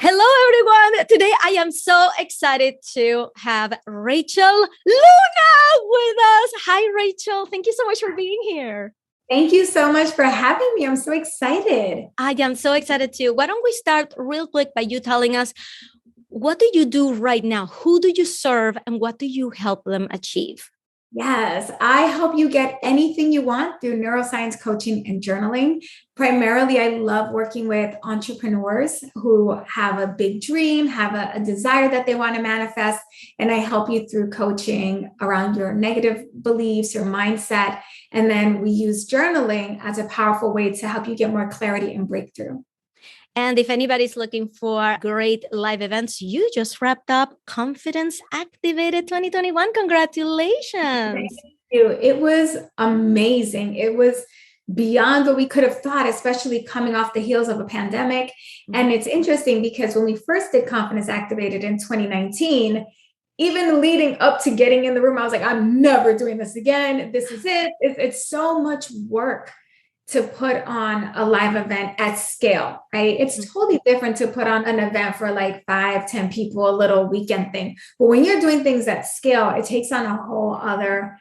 Hello, everyone. Today, I am so excited to have Rachel Luna with us. Hi, Rachel. Thank you so much for being here. Thank you so much for having me. I'm so excited. I am so excited too. Why don't we start real quick by you telling us, what do you do right now? Who do you serve and what do you help them achieve? Yes, I help you get anything you want through neuroscience coaching and journaling. Primarily, I love working with entrepreneurs who have a big dream, have a desire that they want to manifest. And I help you through coaching around your negative beliefs, your mindset. And then we use journaling as a powerful way to help you get more clarity and breakthrough. And if anybody's looking for great live events, you just wrapped up Confidence Activated 2021. Congratulations. Thank you. It was amazing. It was beyond what we could have thought, especially coming off the heels of a pandemic. And it's interesting because when we first did Confidence Activated in 2019, even leading up to getting in the room, I was like, I'm never doing this again. This is it. It's so much work to put on a live event at scale, right? It's totally different to put on an event for like 5-10 people, a little weekend thing. But when you're doing things at scale, it takes on a whole other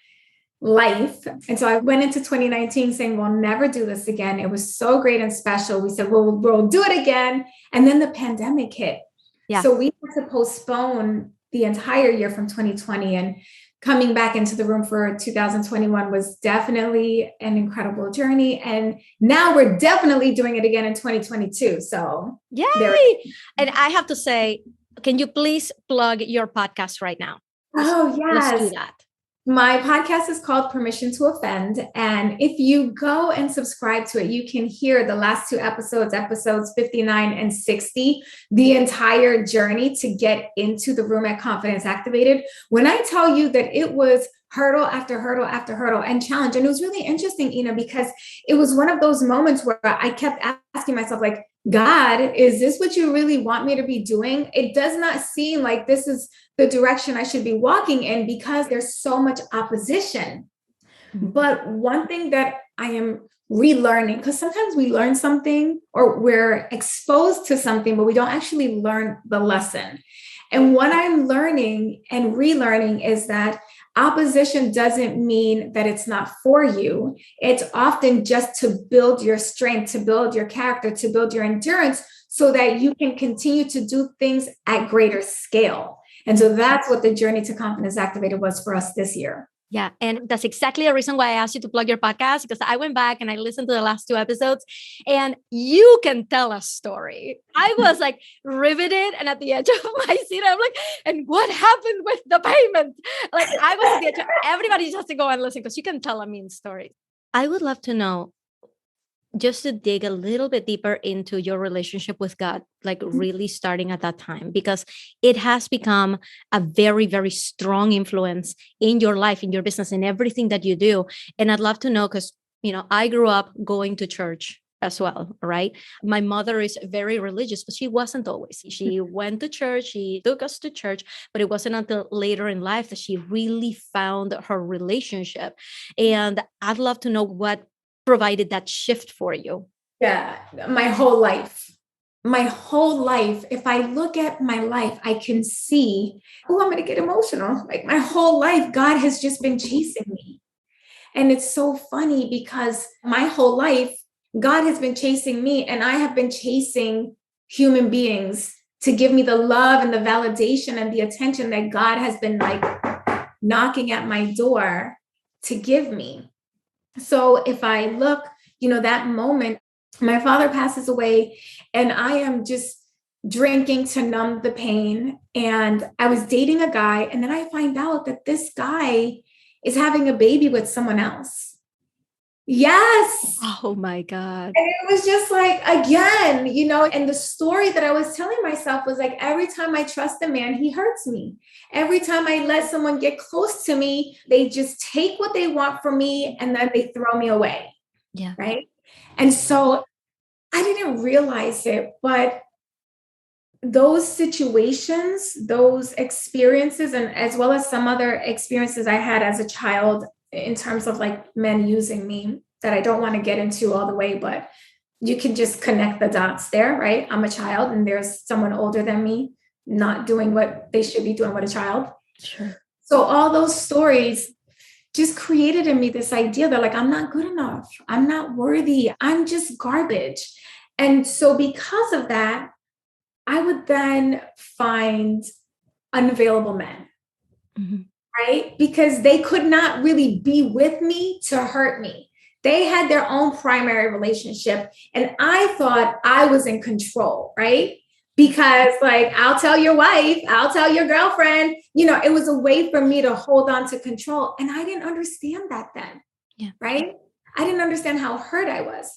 life. And so I went into 2019 saying, we'll never do this again. It was so great and special. We said, well, we'll do it again. And then the pandemic hit. Yeah. So we had to postpone the entire year from 2020, and coming back into the room for 2021 was definitely an incredible journey. And now we're definitely doing it again in 2022. So yay! And I have to say, can you please plug your podcast right now? Yes. Let's do that. My podcast is called Permission to Offend. And if you go and subscribe to it, you can hear the last two episodes 59 and 60, the entire journey to get into the room at Confidence Activated. When I tell you that it was hurdle after hurdle after hurdle and challenge. And it was really interesting, Ina, because it was one of those moments where I kept asking myself, like, God, is this what you really want me to be doing? It does not seem like this is the direction I should be walking in because there's so much opposition. But one thing that I am relearning, because sometimes we learn something or we're exposed to something, but we don't actually learn the lesson. And what I'm learning and relearning is that opposition doesn't mean that it's not for you. It's often just to build your strength, to build your character, to build your endurance so that you can continue to do things at greater scale. And so that's what the journey to Confidence Activated was for us this year. Yeah. And that's exactly the reason why I asked you to plug your podcast, because I went back and I listened to the last two episodes and you can tell a story. I was like riveted and at the edge of my seat. I'm like, and what happened with the payment? Like I was at the edge. Everybody just has to go and listen because you can tell a mean story. I would love to know, just to dig a little bit deeper into your relationship with God, like really starting at that time, because it has become a very, very strong influence in your life, in your business, in everything that you do. And I'd love to know, because, I grew up going to church as well, right? My mother is very religious, but she wasn't always. She went to church, she took us to church, but it wasn't until later in life that she really found her relationship. And I'd love to know what provided that shift for you. Yeah, my whole life. If I look at my life, I can see, I'm going to get emotional. Like my whole life, God has just been chasing me. And it's so funny because my whole life, God has been chasing me and I have been chasing human beings to give me the love and the validation and the attention that God has been like knocking at my door to give me. So if I look, that moment, my father passes away and I am just drinking to numb the pain. And I was dating a guy. And then I find out that this guy is having a baby with someone else. Yes. Oh my God. And it was just like, again, and the story that I was telling myself was like, every time I trust a man, he hurts me. Every time I let someone get close to me, they just take what they want from me and then they throw me away. Yeah. Right. And so I didn't realize it, but those situations, those experiences, and as well as some other experiences I had as a child in terms of like men using me that I don't want to get into all the way, but you can just connect the dots there, right? I'm a child and there's someone older than me not doing what they should be doing with a child. Sure. So all those stories just created in me this idea that like, I'm not good enough. I'm not worthy. I'm just garbage. And so because of that, I would then find unavailable men, right? Because they could not really be with me to hurt me. They had their own primary relationship. And I thought I was in control, right? Because like, I'll tell your wife, I'll tell your girlfriend, it was a way for me to hold on to control. And I didn't understand that then, right? I didn't understand how hurt I was.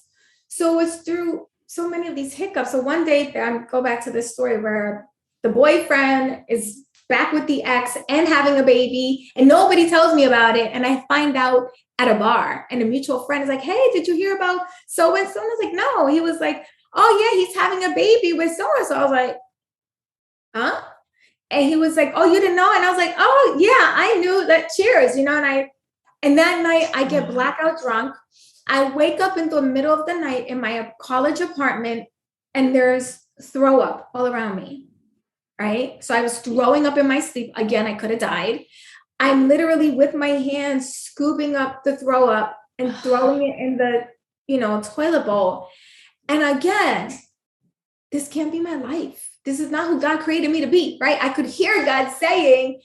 So it's through so many of these hiccups. So one day, I go back to this story where the boyfriend is back with the ex and having a baby, and nobody tells me about it. And I find out at a bar, and a mutual friend is like, hey, did you hear about so-and-so? And I was like, no. He was like, oh yeah, he's having a baby with so-and-so. I was like, huh? And he was like, oh, you didn't know? And I was like, oh yeah, I knew that. Cheers, and that night I get blackout drunk. I wake up in the middle of the night in my college apartment, and there's throw up all around me, right? So I was throwing up in my sleep. Again, I could have died. I'm literally with my hands scooping up the throw up and throwing it in the, toilet bowl. And again, this can't be my life. This is not who God created me to be, right? I could hear God saying,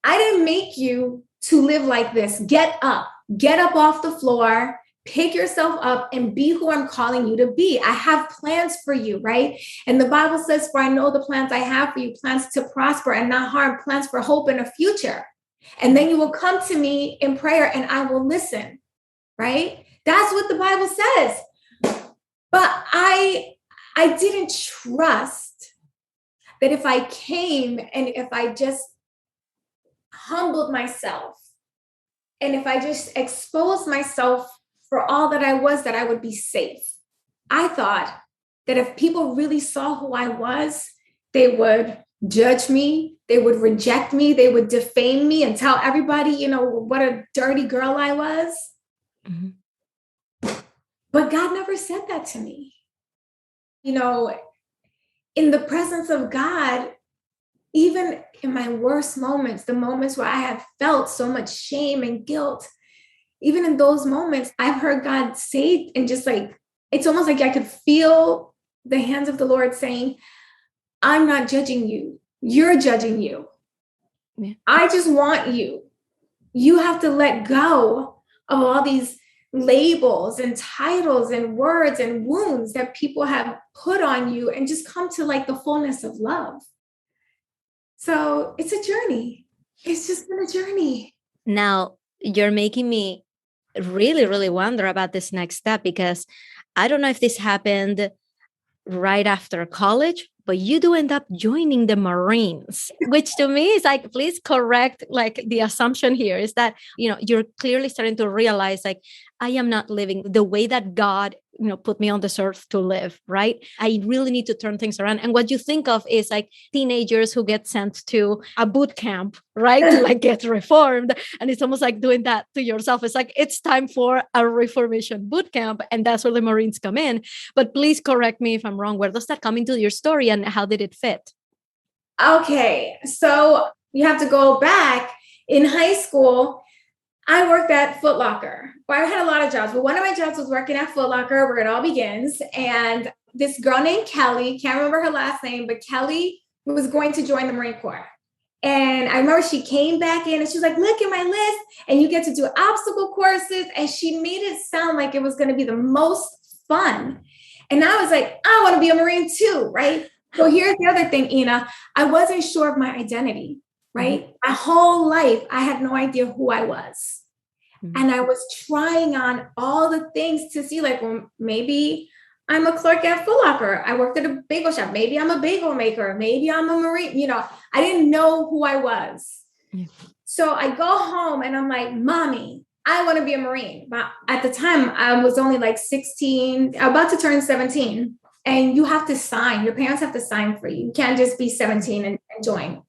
I didn't make you to live like this. Get up off the floor, pick yourself up and be who I'm calling you to be. I have plans for you, right? And the Bible says, for I know the plans I have for you, plans to prosper and not harm, plans for hope and a future. And then you will come to me in prayer and I will listen, right? That's what the Bible says. But I didn't trust that if I came and if I just humbled myself and if I just exposed myself for all that I was, that I would be safe. I thought that if people really saw who I was, they would judge me, they would reject me, they would defame me and tell everybody, what a dirty girl I was. But God never said that to me. In the presence of God, even in my worst moments, the moments where I have felt so much shame and guilt, even in those moments, I've heard God say, and just like, it's almost like I could feel the hands of the Lord saying, I'm not judging you. You're judging you. Yeah. I just want you. You have to let go of all these labels and titles and words and wounds that people have put on you and just come to like the fullness of love. So it's a journey. It's just been a journey. Now you're making me really, really wonder about this next step, because I don't know if this happened right after college, but you do end up joining the Marines, which to me is like, please correct, like the assumption here is that, you're clearly starting to realize like, I am not living the way that God, put me on this earth to live, right? I really need to turn things around. And what you think of is like teenagers who get sent to a boot camp, right? To like get reformed. And it's almost like doing that to yourself. It's like, it's time for a reformation boot camp. And that's where the Marines come in. But please correct me if I'm wrong. Where does that come into your story and how did it fit? Okay. So you have to go back. In high school, I worked at Foot Locker. Well, I had a lot of jobs, but one of my jobs was working at Foot Locker, where it all begins. And this girl named Kelly, can't remember her last name, but Kelly was going to join the Marine Corps. And I remember she came back in and she was like, look at my list and you get to do obstacle courses. And she made it sound like it was going to be the most fun. And I was like, I want to be a Marine too, right? So here's the other thing, Ina. I wasn't sure of my identity, right? Mm-hmm. My whole life, I had no idea who I was. Mm-hmm. And I was trying on all the things to see like, well, maybe I'm a clerk at Foot Locker. I worked at a bagel shop. Maybe I'm a bagel maker. Maybe I'm a Marine. I didn't know who I was. Yeah. So I go home and I'm like, Mommy, I want to be a Marine. But at the time, I was only like 16, about to turn 17. And you have to sign. Your parents have to sign for you. You can't just be 17 and join.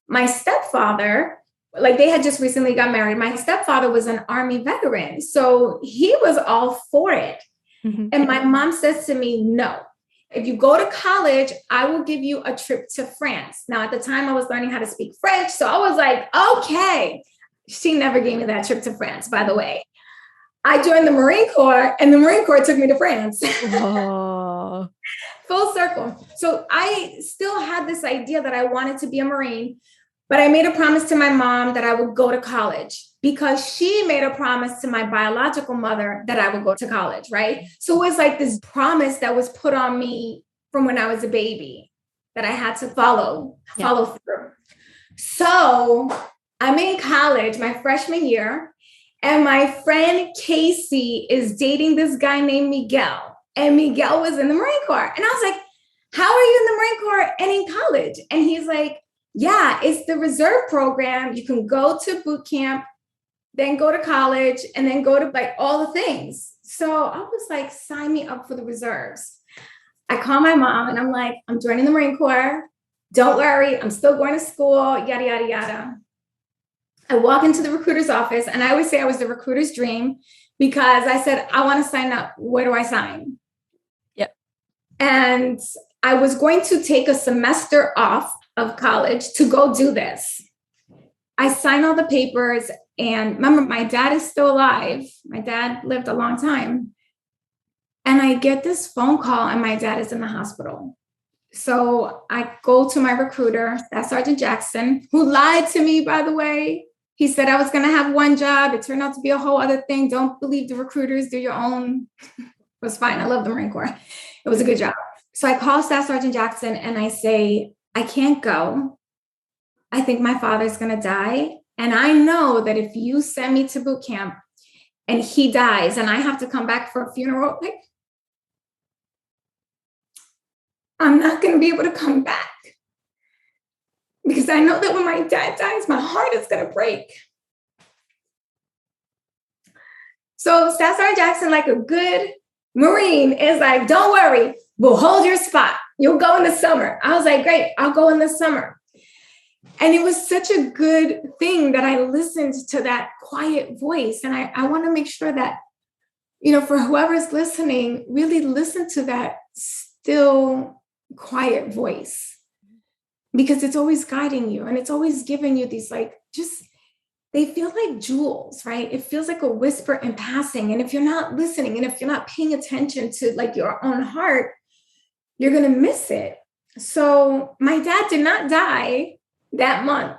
My stepfather, like they had just recently got married. My stepfather was an Army veteran. So he was all for it. And my mom says to me, no, if you go to college, I will give you a trip to France. Now, at the time, I was learning how to speak French. So I was like, okay. She never gave me that trip to France, by the way. I joined the Marine Corps and the Marine Corps took me to France. Whoa. Full circle. So I still had this idea that I wanted to be a Marine, but I made a promise to my mom that I would go to college because she made a promise to my biological mother that I would go to college, right? So it was like this promise that was put on me from when I was a baby that I had to follow through. So I'm in college my freshman year, and my friend Casey is dating this guy named Miguel, and Miguel was in the Marine Corps. And I was like, how are you in the Marine Corps and in college? And he's like, yeah, it's the reserve program. You can go to boot camp, then go to college, and then go to like all the things. So I was like, sign me up for the reserves. I call my mom and I'm like, I'm joining the Marine Corps. Don't worry, I'm still going to school, yada, yada, yada. I walk into the recruiter's office, and I always say I was the recruiter's dream because I said, I want to sign up. Where do I sign? Yep. And I was going to take a semester off of college to go do this. I signed all the papers, and remember, my dad is still alive. My dad lived a long time. And I get this phone call, and my dad is in the hospital. So I go to my recruiter, Staff Sergeant Jackson, who lied to me, by the way. He said I was going to have one job. It turned out to be a whole other thing. Don't believe the recruiters, do your own. It was fine. I love the Marine Corps. It was a good job. So I call Staff Sergeant Jackson and I say, I can't go. I think my father's going to die. And I know that if you send me to boot camp and he dies and I have to come back for a funeral, like, I'm not going to be able to come back. Because I know that when my dad dies, my heart is going to break. So Staff Sergeant Jackson, like a good Marine, is like, don't worry, we'll hold your spot. You'll go in the summer. I was like, great, I'll go in the summer. And it was such a good thing that I listened to that quiet voice. And I want to make sure that, for whoever's listening, really listen to that still quiet voice. Because it's always guiding you and it's always giving you these they feel like jewels, right? It feels like a whisper in passing. And if you're not listening and if you're not paying attention to your own heart, you're going to miss it. So my dad did not die that month,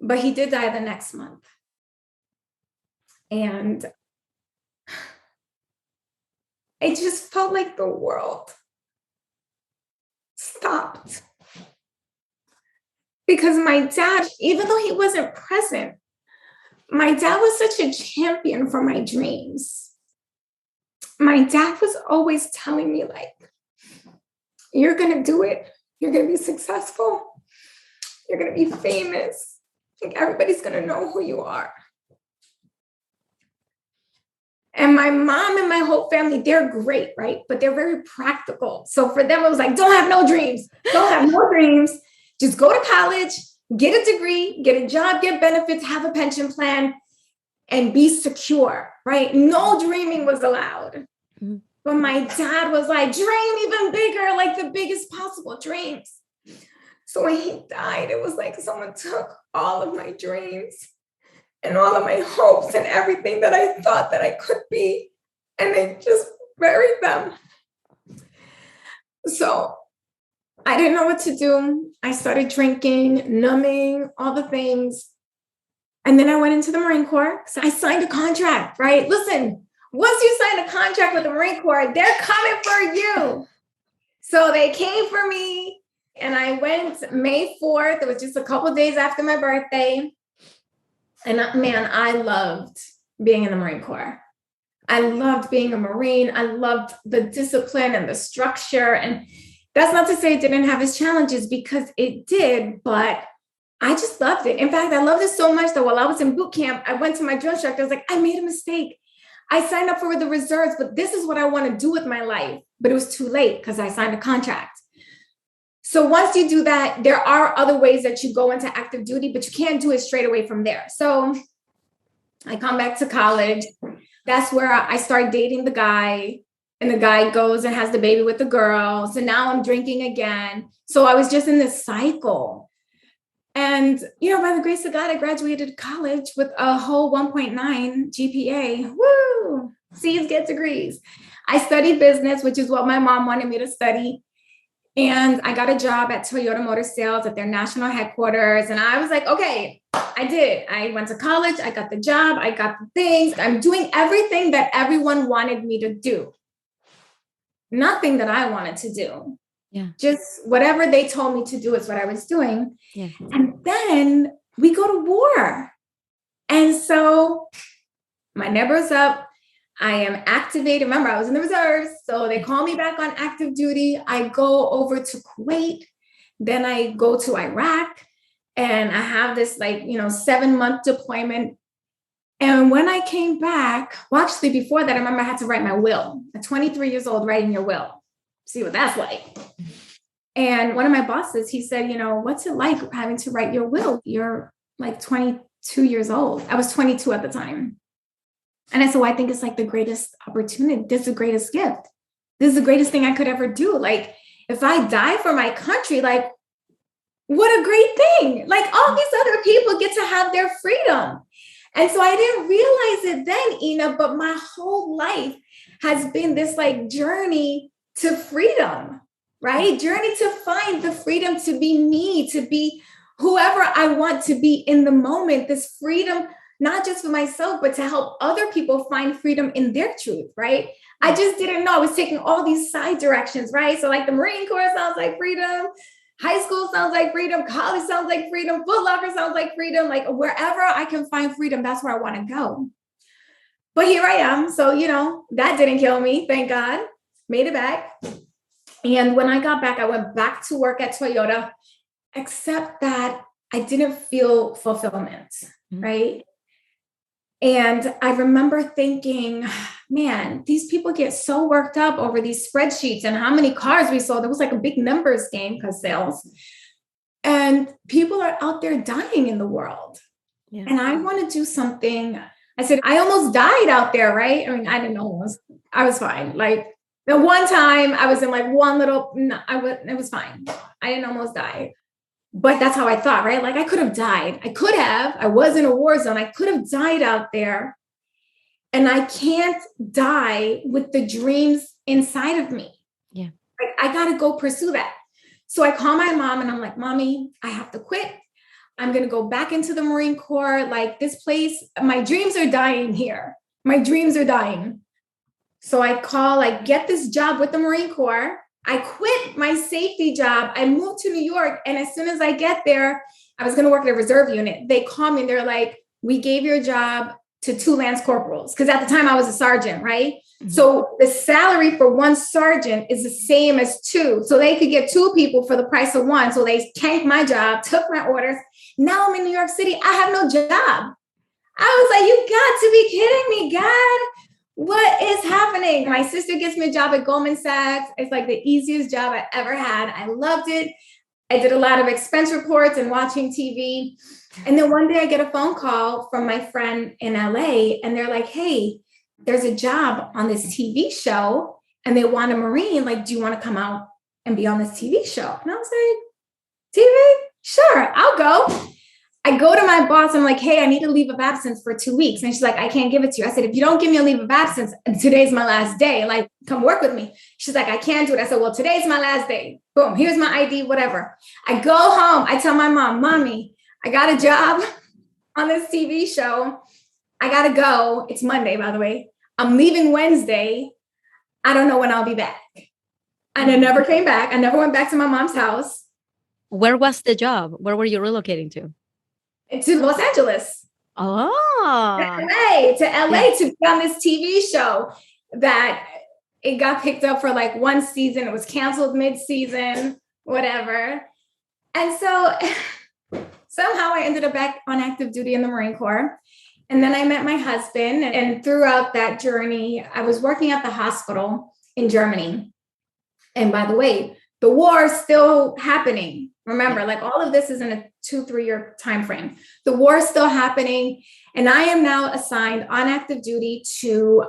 but he did die the next month. And it just felt like the world stopped. Because my dad, even though he wasn't present, my dad was such a champion for my dreams. My dad was always telling me, you're going to do it. You're going to be successful. You're going to be famous. Everybody's going to know who you are. And my mom and my whole family, they're great, right? But they're very practical. So for them, it was like, don't have no dreams. Don't have no dreams. Just go to college, get a degree, get a job, get benefits, have a pension plan, and be secure, right? No dreaming was allowed. Mm-hmm. But my dad was like, dream even bigger, like the biggest possible dreams. So when he died, it was like someone took all of my dreams and all of my hopes and everything that I thought that I could be, and they just buried them. So I didn't know what to do. I started drinking, numbing, all the things. And then I went into the Marine Corps. So I signed a contract, right? Listen, once you sign a contract with the Marine Corps, they're coming for you. So they came for me, and I went May 4th. It was just a couple of days after my birthday. And man, I loved being in the Marine Corps. I loved being a Marine. I loved the discipline and the structure. And that's not to say it didn't have its challenges, because it did, but I just loved it. In fact, I loved it so much that while I was in boot camp, I went to my drill instructor. I was like, I made a mistake. I signed up for the reserves, but this is what I want to do with my life. But it was too late because I signed a contract. So once you do that, there are other ways that you go into active duty, but you can't do it straight away from there. So I come back to college. That's where I start dating the guy, and the guy goes and has the baby with the girl. So now I'm drinking again. So I was just in this cycle. And, by the grace of God, I graduated college with a whole 1.9 GPA. Woo! C's get degrees. I studied business, which is what my mom wanted me to study. And I got a job at Toyota Motor Sales at their national headquarters. And I was like, okay, I did. I went to college. I got the job. I got the things. I'm doing everything that everyone wanted me to do. Nothing that I wanted to do. Yeah. Just whatever they told me to do is what I was doing. Yeah. And then we go to war. And so my number's up. I am activated. Remember, I was in the reserves. So they call me back on active duty. I go over to Kuwait. Then I go to Iraq. And I have this 7-month deployment. And when I came back, well, actually before that, I remember I had to write my will. At 23 years old, writing your will. See what that's like. And one of my bosses, he said, what's it like having to write your will? You're like 22 years old. I was 22 at the time. And I said, well, I think it's like the greatest opportunity. This is the greatest gift. This is the greatest thing I could ever do. Like, if I die for my country, like, what a great thing. Like, all these other people get to have their freedom. And so I didn't realize it then, Ina, but my whole life has been this journey to freedom, right? Journey to find the freedom to be me, to be whoever I want to be in the moment. This freedom, not just for myself, but to help other people find freedom in their truth, right? I just didn't know. I was taking all these side directions, right? So the Marine Corps sounds like freedom. High school sounds like freedom. College sounds like freedom. Foot Locker sounds like freedom. Like wherever I can find freedom, that's where I want to go. But here I am. So, that didn't kill me. Thank God. Made it back. And when I got back, I went back to work at Toyota, except that I didn't feel fulfillment, right? And I remember thinking, man, these people get so worked up over these spreadsheets and how many cars we sold. It was like a big numbers game because sales. And people are out there dying in the world. Yeah. And I want to do something. I said, I almost died out there, right? I mean, I didn't almost. I was fine. The one time I was in it was fine. I didn't almost die. But that's how I thought, right? I could have died. I was in a war zone. I could have died out there. And I can't die with the dreams inside of me. Yeah. I got to go pursue that. So I call my mom and I'm like, Mommy, I have to quit. I'm going to go back into the Marine Corps. This place, my dreams are dying here. My dreams are dying. So I call, get this job with the Marine Corps. I quit my safety job. I moved to New York. And as soon as I get there, I was going to work at a reserve unit. They call me and they're like, we gave your job to 2 lance corporals. Because at the time I was a sergeant, right? Mm-hmm. So the salary for 1 sergeant is the same as 2. So they could get 2 people for the price of 1. So they tanked my job, took my orders. Now I'm in New York City. I have no job. I was like, you got to be kidding me, God. What is happening? My sister gets me a job at Goldman Sachs. It's the easiest job I ever had. I loved it. I did a lot of expense reports and watching TV. And then one day I get a phone call from my friend in LA and they're like, hey, there's a job on this TV show and they want a Marine. Do you want to come out and be on this TV show? And I was like, TV? Sure, I'll go. I go to my boss. I'm like, hey, I need a leave of absence for 2 weeks. And she's like, I can't give it to you. I said, if you don't give me a leave of absence, today's my last day. Come work with me. She's like, I can't do it. I said, well, today's my last day. Boom. Here's my ID, whatever. I go home. I tell my mom, Mommy, I got a job on this TV show. I got to go. It's Monday, by the way. I'm leaving Wednesday. I don't know when I'll be back. And I never came back. I never went back to my mom's house. Where was the job? Where were you relocating to? To Los Angeles. Oh. To LA to be on this TV show that it got picked up for 1 season. It was canceled mid-season, whatever. And so somehow I ended up back on active duty in the Marine Corps. And then I met my husband. And throughout that journey, I was working at the hospital in Germany. And by the way, the war is still happening. Remember, like all of this is in a 2-3 year time frame. The war is still happening. And I am now assigned on active duty to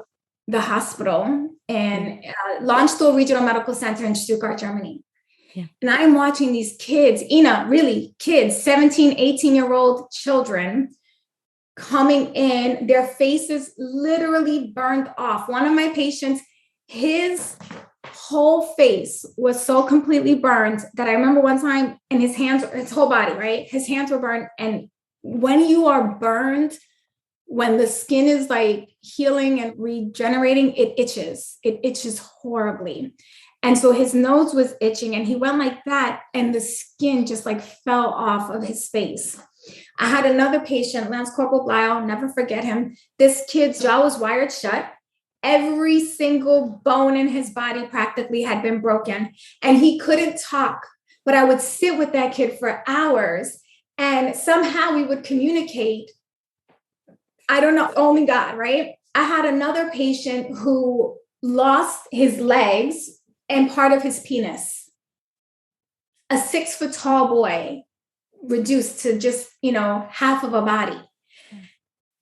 the hospital and Landstuhl Regional Medical Center in Stuttgart, Germany. Yeah. And I'm watching these kids, really kids, 17, 18-year-old children coming in, their faces literally burned off. One of my patients, his whole face was so completely burned that I remember one time, and his whole body, right? His hands were burned. And when you are burned, when the skin is like healing and regenerating, it itches horribly. And so his nose was itching and he went like that and the skin just like fell off of his face. I had another patient, Lance Corporal Bly, I'll never forget him. This kid's jaw was wired shut. Every single bone in his body practically had been broken and he couldn't talk. But I would sit with that kid for hours and somehow we would communicate. I don't know, only God, right? I had another patient who lost his legs and part of his penis. A 6-foot tall boy reduced to just, half of a body.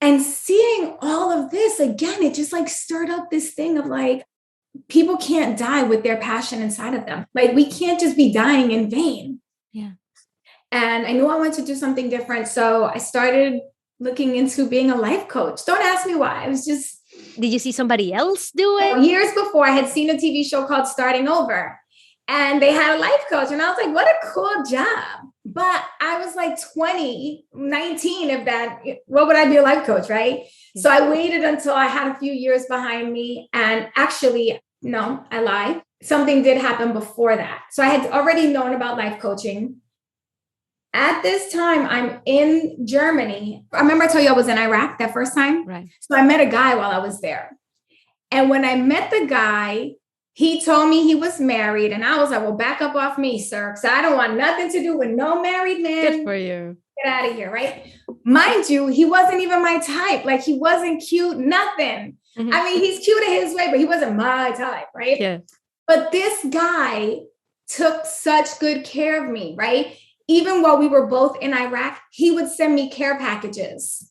And seeing all of this, again, it just like stirred up this thing of like, people can't die with their passion inside of them. Like we can't just be dying in vain. Yeah. And I knew I wanted to do something different. So I started looking into being a life coach. Don't ask me why. It was just... Did you see somebody else do it? Years before, I had seen a TV show called Starting Over. And they had a life coach. And I was like, what a cool job. But I was like 20, 19, if that, what would I be a life coach, right? Yeah. So I waited until I had a few years behind me. And actually, no, I lied. Something did happen before that. So I had already known about life coaching. At this time, I'm in Germany. I remember I told you I was in Iraq that first time. Right. So I met a guy while I was there. And when I met the guy, he told me he was married. And I was like, well, back up off me, sir. Because I don't want nothing to do with no married man. Good for you. Get out of here, right? Mind you, he wasn't even my type. Like he wasn't cute, nothing. Mm-hmm. I mean, he's cute in his way, but he wasn't my type, right? Yeah. But this guy took such good care of me, right? Even while we were both in Iraq, he would send me care packages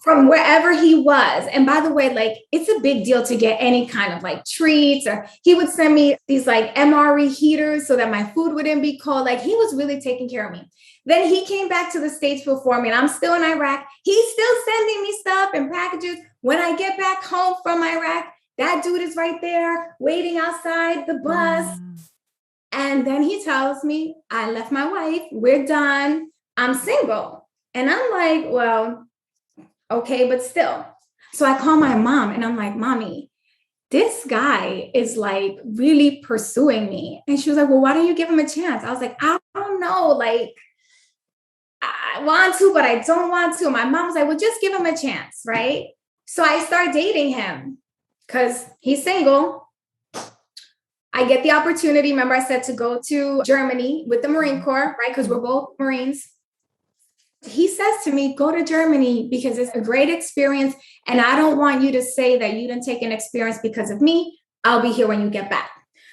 from wherever he was. And by the way, like, it's a big deal to get any kind of like treats, or he would send me these like MRE heaters so that my food wouldn't be cold. Like he was really taking care of me. Then he came back to the States before me and I'm still in Iraq. He's still sending me stuff and packages. When I get back home from Iraq, that dude is right there waiting outside the bus. And then he tells me, I left my wife, we're done, I'm single. And I'm like, well, okay, but still. So I call my mom and I'm like, Mommy, this guy is like really pursuing me. And she was like, well, why don't you give him a chance? I was like, I don't know. Like, I want to, but I don't want to. My mom was like, well, just give him a chance, right? So I start dating him because he's single. I get the opportunity, remember I said, to go to Germany with the Marine Corps, right? Because we're both Marines. He says to me, go to Germany because it's a great experience. And I don't want you to say that you didn't take an experience because of me. I'll be here when you get back.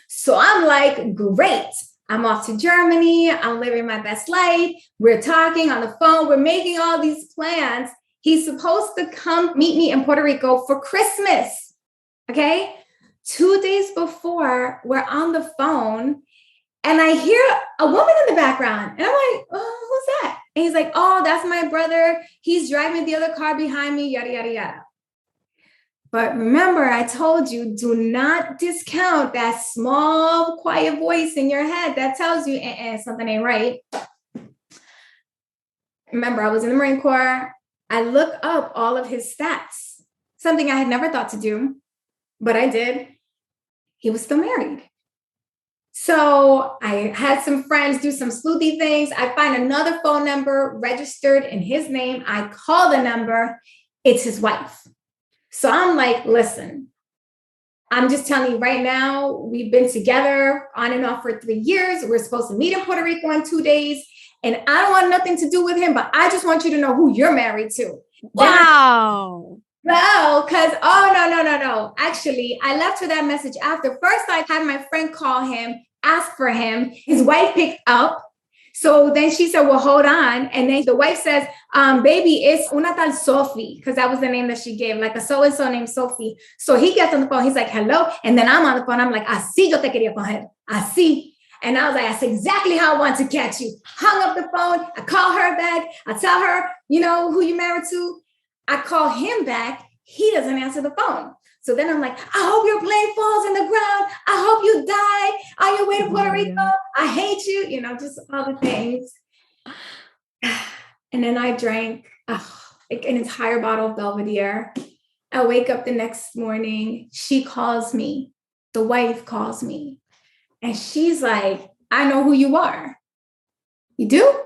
So I'm like, great. I'm off to Germany. I'm living my best life. We're talking on the phone. We're making all these plans. He's supposed to come meet me in Puerto Rico for Christmas. Okay. 2 days before, we're on the phone and I hear a woman in the background. And I'm like, oh, who's that? And he's like, oh, that's my brother. He's driving the other car behind me, yada, yada, yada. But remember, I told you, do not discount that small, quiet voice in your head that tells you something ain't right. Remember, I was in the Marine Corps. I look up all of his stats, something I had never thought to do, but I did. He was still married. So I had some friends do some sleuthy things. I find another phone number registered in his name. I call the number. It's his wife. So I'm like, listen, I'm just telling you right now, we've been together on and off for 3 years. We're supposed to meet in Puerto Rico in 2 days. And I don't want nothing to do with him, but I just want you to know who you're married to. Wow. No, because, no. Actually, I left her that message after. First, I had my friend call him, ask for him. His wife picked up. So then she said, well, hold on. And then the wife says, baby, it's una tal Sophie, because that was the name that she gave, like a so-and-so named Sophie. So he gets on the phone. He's like, hello. And then I'm on the phone. I'm like, así yo te quería coger. Así. And I was like, that's exactly how I want to catch you. Hung up the phone. I call her back. I tell her, you know, who you married to. I call him back. He doesn't answer the phone. So then I'm like, I hope your plane falls in the ground. I hope you die on your way to Puerto Rico. I hate you. You know, just all the things. And then I drank like an entire bottle of Belvedere. I wake up the next morning. She calls me. The wife calls me. And she's like, I know who you are. You do?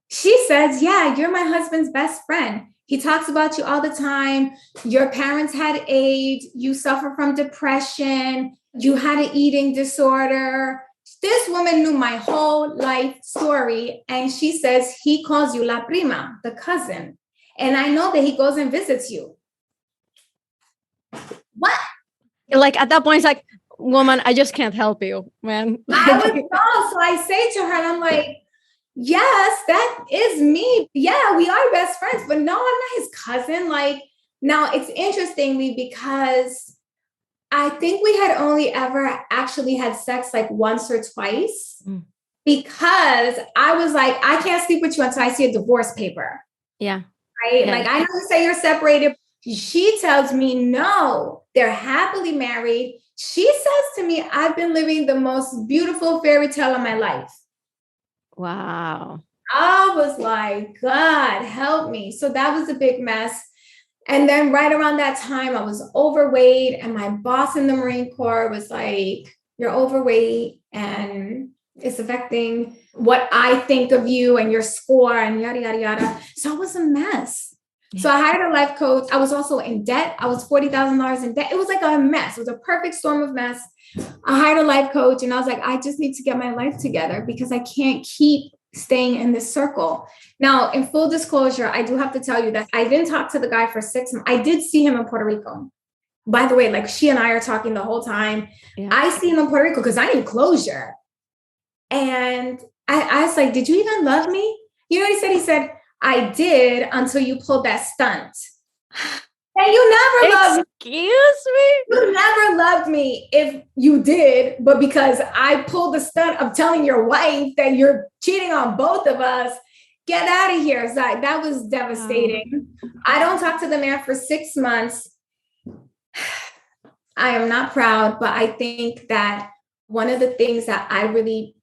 She says, yeah, you're my husband's best friend. He talks about you all the time. Your parents had AIDS. You suffer from depression. You had an eating disorder. This woman knew my whole life story. And she says, he calls you la prima, the cousin. And I know that he goes and visits you. What? Like at that point, it's like, woman, I just can't help you, man. I was lost. So I say to her, and I'm like, yes, that is me. Yeah, we are best friends, but no, I'm not his cousin. Like, now it's interestingly because I think we had only ever actually had sex like once or twice because I was like, I can't sleep with you until I see a divorce paper. Yeah. Right. Yeah. Like, I know you say you're separated. She tells me, no, they're happily married. She says to me, I've been living the most beautiful fairy tale of my life. Wow. I was like, God, help me. So that was a big mess. And then right around that time, I was overweight. And my boss in the Marine Corps was like, you're overweight and it's affecting what I think of you and your score and yada, yada, yada. So it was a mess. So I hired a life coach. I was also in debt. I was $40,000 in debt. It was like a mess. It was a perfect storm of mess. I hired a life coach and I was like, I just need to get my life together because I can't keep staying in this circle. Now, in full disclosure, I do have to tell you that I didn't talk to the guy for 6 months. I did see him in Puerto Rico. By the way, like she and I are talking the whole time. Yeah. I see him in Puerto Rico because I need closure. And I was like, did you even love me? You know what he said? He said, I did until you pulled that stunt. And you never loved me. Excuse me? You never loved me if you did, but because I pulled the stunt of telling your wife that you're cheating on both of us, get out of here. So that was devastating. I don't talk to the man for 6 months. I am not proud, but I think that one of the things that I really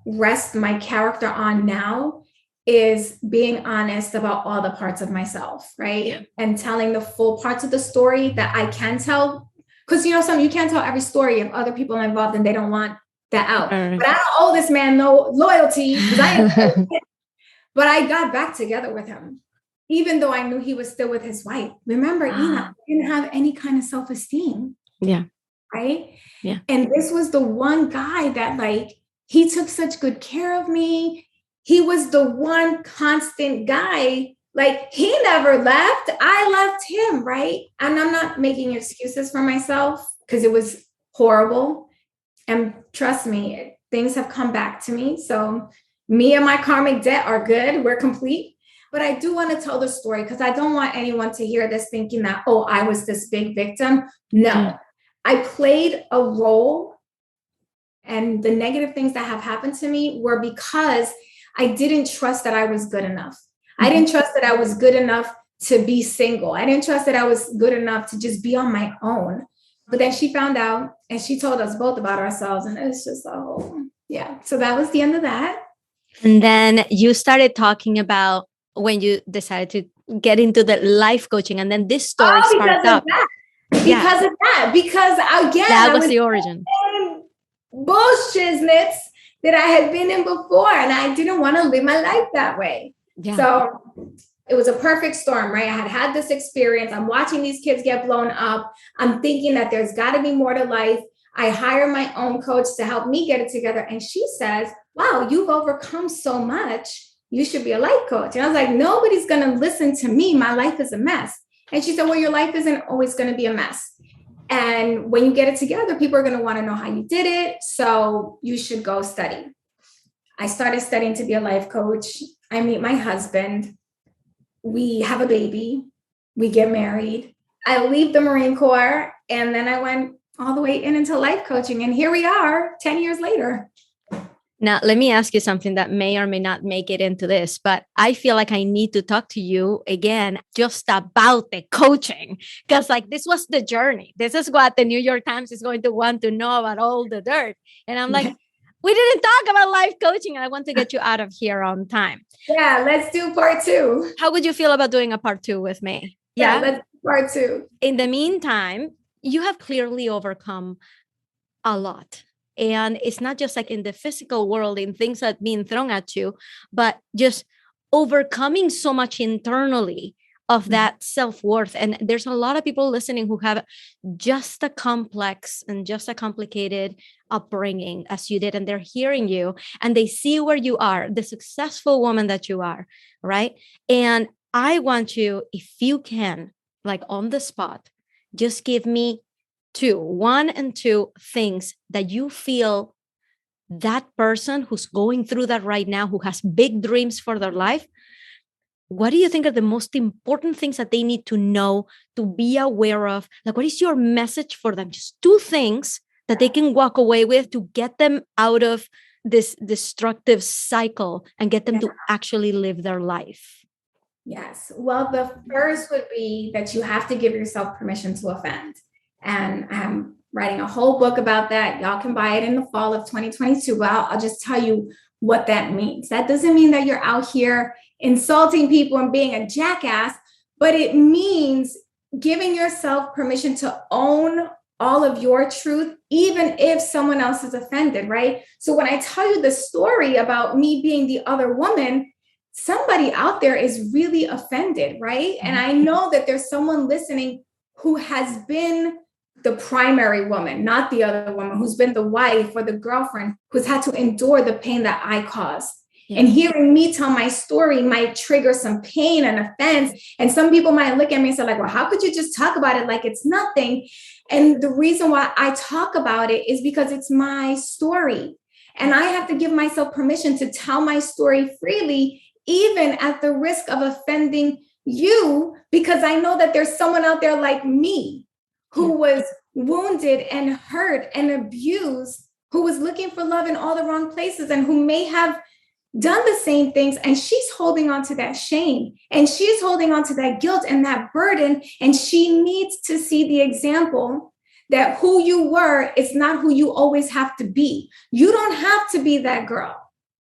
rest my character on now is being honest about all the parts of myself, right? Yeah. And telling the full parts of the story that I can tell. Because, you know, you can't tell every story if other people are involved and they don't want that out. But I don't owe this man no loyalty. But I got back together with him, even though I knew he was still with his wife. Remember, Ina didn't have any kind of self-esteem. Yeah. Right? Yeah. And this was the one guy that, like, he took such good care of me. He was the one constant guy. Like, he never left. I left him, right? And I'm not making excuses for myself because it was horrible. And trust me, things have come back to me. So me and my karmic debt are good. We're complete. But I do want to tell the story because I don't want anyone to hear this thinking that, oh, I was this big victim. No, I played a role. And the negative things that have happened to me were because I didn't trust that I was good enough. I didn't trust that I was good enough to be single. I didn't trust that I was good enough to just be on my own. But then she found out and she told us both about ourselves. And it's just, yeah. So that was the end of that. And then you started talking about when you decided to get into the life coaching. And then this story sparked up. Because of that. Because again, that was the origin. Bullshitness that I had been in before. And I didn't want to live my life that way. Yeah. So it was a perfect storm, right? I had this experience. I'm watching these kids get blown up. I'm thinking that there's got to be more to life. I hire my own coach to help me get it together. And she says, wow, you've overcome so much. You should be a life coach. And I was like, nobody's going to listen to me. My life is a mess. And she said, well, your life isn't always going to be a mess. And when you get it together, people are going to want to know how you did it. So you should go study. I started studying to be a life coach. I meet my husband. We have a baby. We get married. I leave the Marine Corps, and then I went all the way into life coaching. And here we are 10 years later. Now, let me ask you something that may or may not make it into this, but I feel like I need to talk to you again just about the coaching, because like this was the journey. This is what the New York Times is going to want to know about all the dirt. And I'm like, we didn't talk about life coaching, and I want to get you out of here on time. Yeah, let's do part 2. How would you feel about doing a part 2 with me? Yeah, let's do part 2. In the meantime, you have clearly overcome a lot. And it's not just like in the physical world, in things that being thrown at you, but just overcoming so much internally of that self-worth. And there's a lot of people listening who have just a complex and just a complicated upbringing as you did. And they're hearing you and they see where you are, the successful woman that you are, right? And I want you, if you can, like on the spot, just give me 1 and 2 things that you feel that person who's going through that right now, who has big dreams for their life, what do you think are the most important things that they need to know, to be aware of? Like, what is your message for them? Just 2 things that they can walk away with to get them out of this destructive cycle and get them to actually live their life. Yes. Well, the first would be that you have to give yourself permission to offend. And I'm writing a whole book about that. Y'all can buy it in the fall of 2022. But I'll just tell you what that means. That doesn't mean that you're out here insulting people and being a jackass, but it means giving yourself permission to own all of your truth, even if someone else is offended, right? So when I tell you the story about me being the other woman, somebody out there is really offended, right? And I know that there's someone listening who has been the primary woman, not the other woman, who's been the wife or the girlfriend, who's had to endure the pain that I caused. Yeah. And hearing me tell my story might trigger some pain and offense. And some people might look at me and say, like, well, how could you just talk about it like it's nothing? And the reason why I talk about it is because it's my story. And I have to give myself permission to tell my story freely, even at the risk of offending you, because I know that there's someone out there like me who was wounded and hurt and abused, who was looking for love in all the wrong places and who may have done the same things. And she's holding on to that shame and she's holding on to that guilt and that burden. And she needs to see the example that who you were is not who you always have to be. You don't have to be that girl.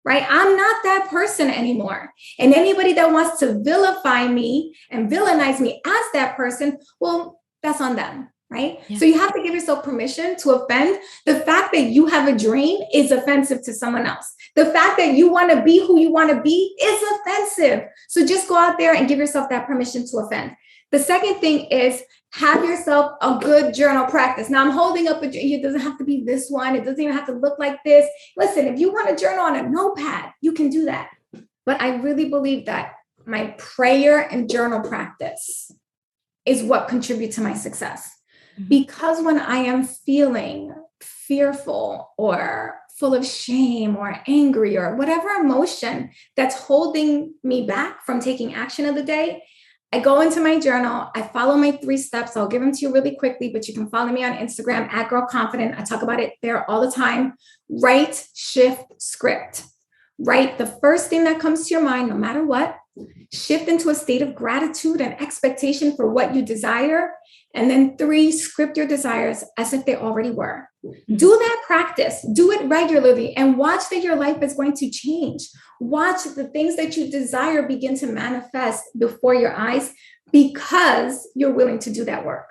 Right? I'm not that person anymore. And anybody that wants to vilify me and villainize me as that person, well, that's on them. Right? Yeah. So you have to give yourself permission to offend. The fact that you have a dream is offensive to someone else. The fact that you want to be who you want to be is offensive. So just go out there and give yourself that permission to offend. The second thing is have yourself a good journal practice. Now I'm holding up it doesn't have to be this one. It doesn't even have to look like this. Listen, if you want to journal on a notepad, you can do that. But I really believe that my prayer and journal practice is what contribute to my success. Because when I am feeling fearful or full of shame or angry or whatever emotion that's holding me back from taking action of the day, I go into my journal, I follow my 3 steps. I'll give them to you really quickly, but you can follow me on Instagram at Girl Confident. I talk about it there all the time. Write, shift, script. Write the first thing that comes to your mind, no matter what. Shift into a state of gratitude and expectation for what you desire. And then 3, script your desires as if they already were. Do that practice. Do it regularly and watch that your life is going to change. Watch the things that you desire begin to manifest before your eyes because you're willing to do that work.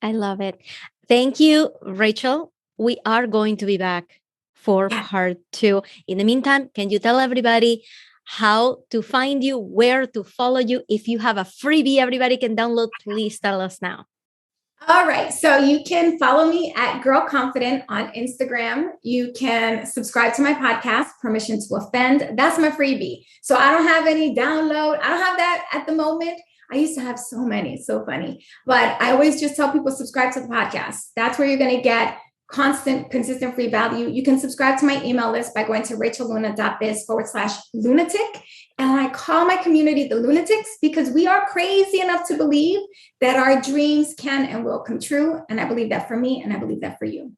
I love it. Thank you, Rachel. We are going to be back for part 2. In the meantime, can you tell everybody how to find you, where to follow you? If you have a freebie everybody can download, please tell us now. All right. So you can follow me at Girl Confident on Instagram. You can subscribe to my podcast, Permission to Offend. That's my freebie. So I don't have any download. I don't have that at the moment. I used to have so many. It's so funny. But I always just tell people subscribe to the podcast. That's where you're going to get constant, consistent free value, you can subscribe to my email list by going to rachelluna.biz/lunatic. And I call my community the lunatics because we are crazy enough to believe that our dreams can and will come true. And I believe that for me, and I believe that for you.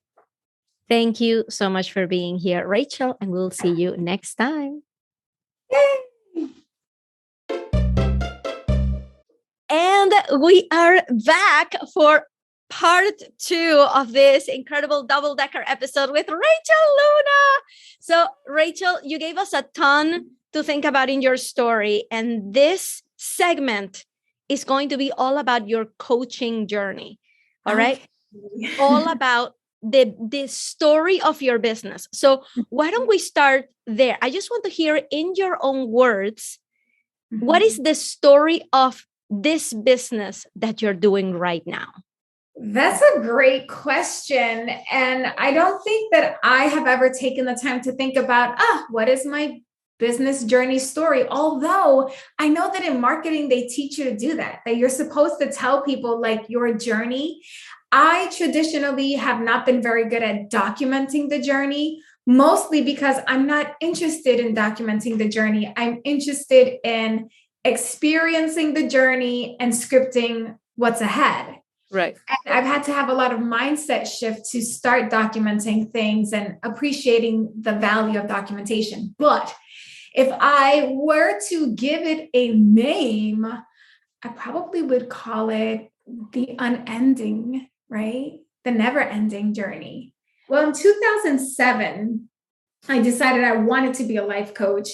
Thank you so much for being here, Rachel, and we'll see you next time. Yay! And we are back for part 2 of this incredible double-decker episode with Rachel Luna. So, Rachel, you gave us a ton to think about in your story. And this segment is going to be all about your coaching journey. All right? All about the story of your business. So why don't we start there? I just want to hear in your own words, what is the story of this business that you're doing right now? That's a great question. And I don't think that I have ever taken the time to think about, what is my business journey story? Although I know that in marketing, they teach you to do that you're supposed to tell people like your journey. I traditionally have not been very good at documenting the journey, mostly because I'm not interested in documenting the journey. I'm interested in experiencing the journey and scripting what's ahead. Right. And I've had to have a lot of mindset shift to start documenting things and appreciating the value of documentation. But if I were to give it a name, I probably would call it the unending, right? The never-ending journey. Well, in 2007, I decided I wanted to be a life coach.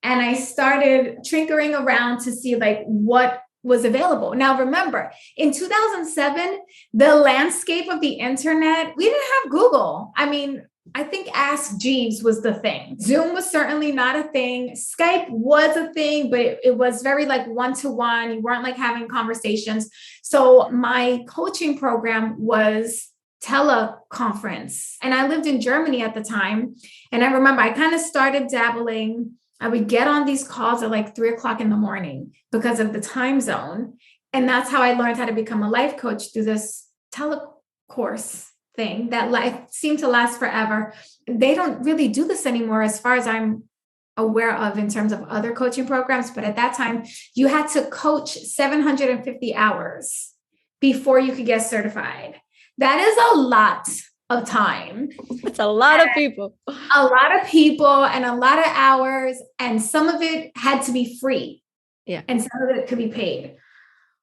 And I started tinkering around to see like what was available. Now, remember, in 2007, the landscape of the internet, we didn't have Google. I mean, I think Ask Jeeves was the thing. Zoom was certainly not a thing. Skype was a thing, but it was very like one-to-one. You weren't like having conversations. So my coaching program was teleconference. And I lived in Germany at the time. And I remember I kind of started dabbling. I would get on these calls at like 3:00 in the morning because of the time zone. And that's how I learned how to become a life coach, through this telecourse thing that life seemed to last forever. They don't really do this anymore as far as I'm aware of in terms of other coaching programs. But at that time, you had to coach 750 hours before you could get certified. That is a lot of time. It's a lot of people. A lot of people and a lot of hours. And some of it had to be free. Yeah. And some of it could be paid.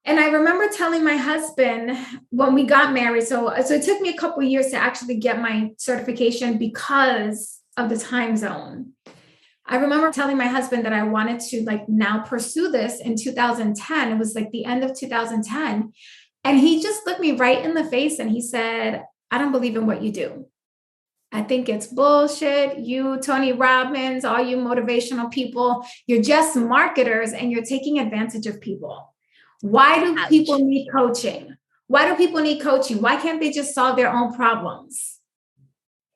And I remember telling my husband when we got married, so it took me a couple of years to actually get my certification because of the time zone. I remember telling my husband that I wanted to like now pursue this in 2010. It was like the end of 2010. And he just looked me right in the face and he said, I don't believe in what you do. I think it's bullshit. You, Tony Robbins, all you motivational people, you're just marketers and you're taking advantage of people. Why do people need coaching? Why do people need coaching? Why can't they just solve their own problems?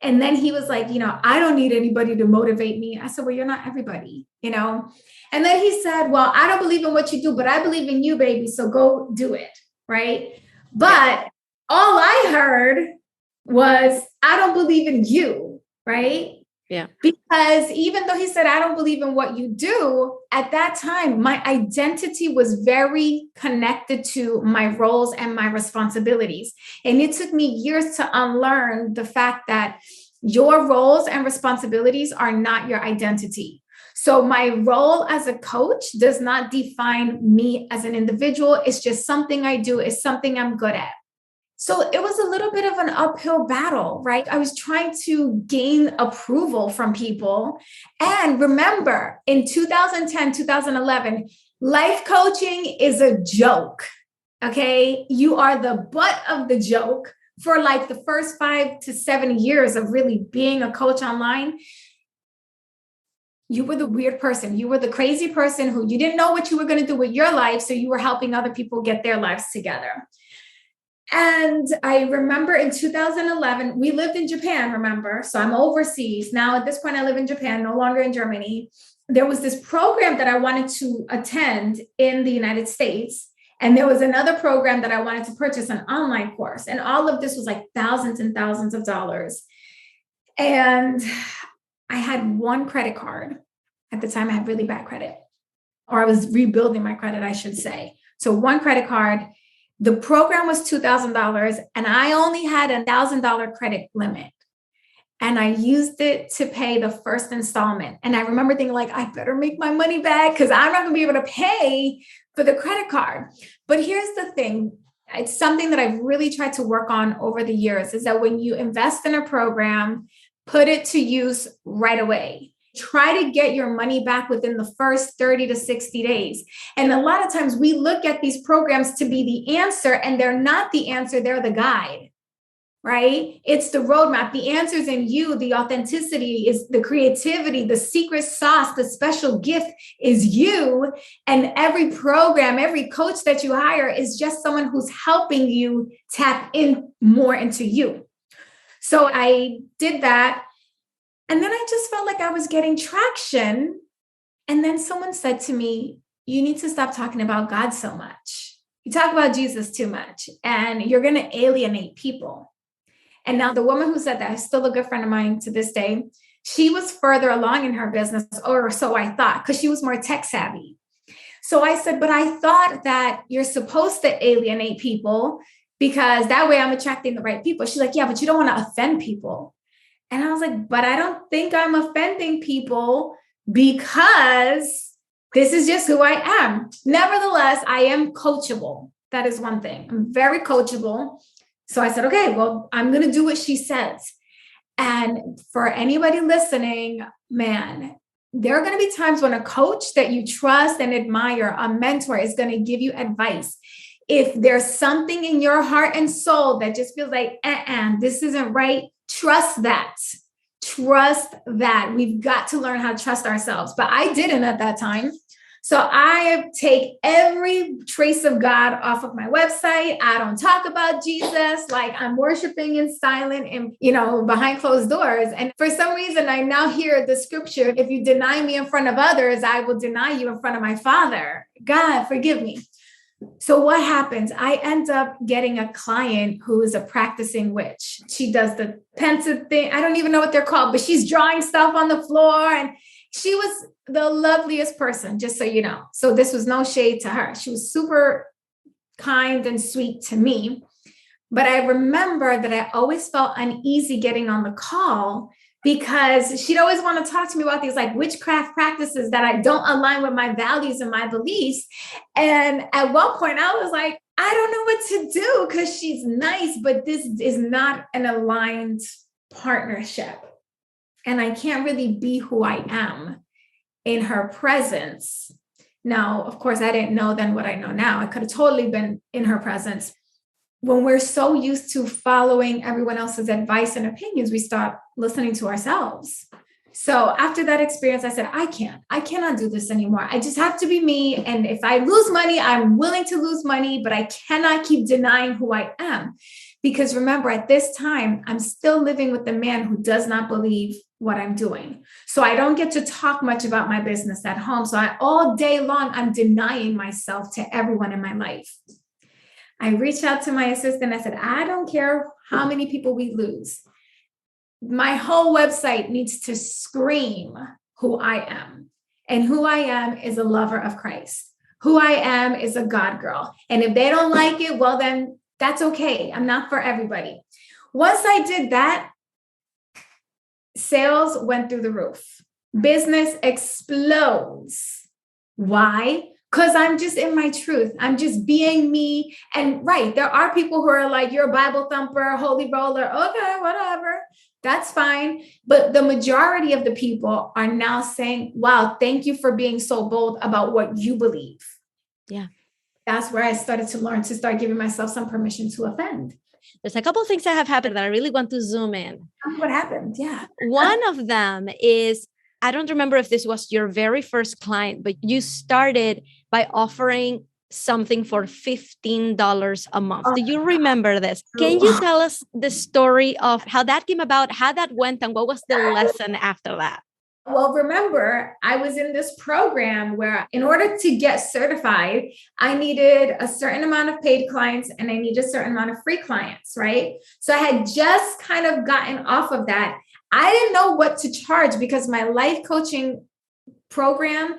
And then he was like, I don't need anybody to motivate me. I said, well, you're not everybody, And then he said, well, I don't believe in what you do, but I believe in you, baby. So go do it. Right. But all I heard was, I don't believe in you. Right. Yeah. Because even though he said, I don't believe in what you do, at that time, my identity was very connected to my roles and my responsibilities. And it took me years to unlearn the fact that your roles and responsibilities are not your identity. So my role as a coach does not define me as an individual. It's just something I do. It's something I'm good at. So it was a little bit of an uphill battle, right? I was trying to gain approval from people. And remember, in 2010, 2011, life coaching is a joke, okay? You are the butt of the joke for like the first 5 to 7 years of really being a coach online. You were the weird person. You were the crazy person who you didn't know what you were going to do with your life. So you were helping other people get their lives together. And I remember in 2011, we lived in Japan, remember? So I'm overseas. Now at this point, I live in Japan, no longer in Germany. There was this program that I wanted to attend in the United States. And there was another program that I wanted to purchase, an online course. And all of this was like thousands and thousands of dollars. And I had one credit card. At the time, I had really bad credit, or I was rebuilding my credit, I should say. So one credit card, the program was $2,000 and I only had $1,000 credit limit. And I used it to pay the first installment. And I remember thinking like, I better make my money back because I'm not gonna be able to pay for the credit card. But here's the thing. It's something that I've really tried to work on over the years, is that when you invest in a program, put it to use right away. Try to get your money back within the first 30 to 60 days. And a lot of times we look at these programs to be the answer, and they're not the answer, they're the guide. Right? It's the roadmap. The answer's in you. The authenticity is the creativity, the secret sauce, the special gift is you. And every program, every coach that you hire is just someone who's helping you tap in more into you. So I did that. And then I just felt like I was getting traction. And then someone said to me, you need to stop talking about God so much. You talk about Jesus too much, and you're going to alienate people. And now the woman who said that is still a good friend of mine to this day. She was further along in her business, or so I thought, because she was more tech savvy. So I said, but I thought that you're supposed to alienate people because that way I'm attracting the right people. She's like, yeah, but you don't want to offend people. And I was like, but I don't think I'm offending people because this is just who I am. Nevertheless, I am coachable. That is one thing. I'm very coachable. So I said, okay, well, I'm going to do what she says. And for anybody listening, man, there are going to be times when a coach that you trust and admire, a mentor, is going to give you advice. If there's something in your heart and soul that just feels like, this isn't right, trust that. Trust that. We've got to learn how to trust ourselves. But I didn't at that time. So I take every trace of God off of my website. I don't talk about Jesus. Like, I'm worshiping in silent and, behind closed doors. And for some reason, I now hear the scripture, if you deny me in front of others, I will deny you in front of my Father. God, forgive me. So what happens? I end up getting a client who is a practicing witch. She does the pensive thing. I don't even know what they're called, but she's drawing stuff on the floor. And she was the loveliest person, just so you know. So this was no shade to her. She was super kind and sweet to me. But I remember that I always felt uneasy getting on the call because she'd always want to talk to me about these like witchcraft practices that I don't align with my values and my beliefs. And at one point I was like, I don't know what to do because she's nice, but this is not an aligned partnership. And I can't really be who I am in her presence. Now, of course, I didn't know then what I know now. I could have totally been in her presence. When we're so used to following everyone else's advice and opinions, we stop listening to ourselves. So after that experience, I said, I cannot do this anymore. I just have to be me. And if I lose money, I'm willing to lose money, but I cannot keep denying who I am. Because remember, at this time, I'm still living with the man who does not believe what I'm doing. So I don't get to talk much about my business at home. So all day long, I'm denying myself to everyone in my life. I reached out to my assistant. I said, I don't care how many people we lose. My whole website needs to scream who I am. And who I am is a lover of Christ. Who I am is a God girl. And if they don't like it, well, then that's okay. I'm not for everybody. Once I did that, sales went through the roof. Business explodes. Why? Because I'm just in my truth. I'm just being me. And right, there are people who are like, you're a Bible thumper, holy roller. Okay, whatever. That's fine. But the majority of the people are now saying, wow, thank you for being so bold about what you believe. Yeah. That's where I started to learn to start giving myself some permission to offend. There's a couple of things that have happened that I really want to zoom in. What happened? Yeah. One of them is, I don't remember if this was your very first client, but you started by offering something for $15 a month. Do you remember this? Can you tell us the story of how that came about, how that went, and what was the lesson after that? Well, remember, I was in this program where in order to get certified, I needed a certain amount of paid clients and I needed a certain amount of free clients, right? So I had just kind of gotten off of that. I didn't know what to charge because my life coaching program,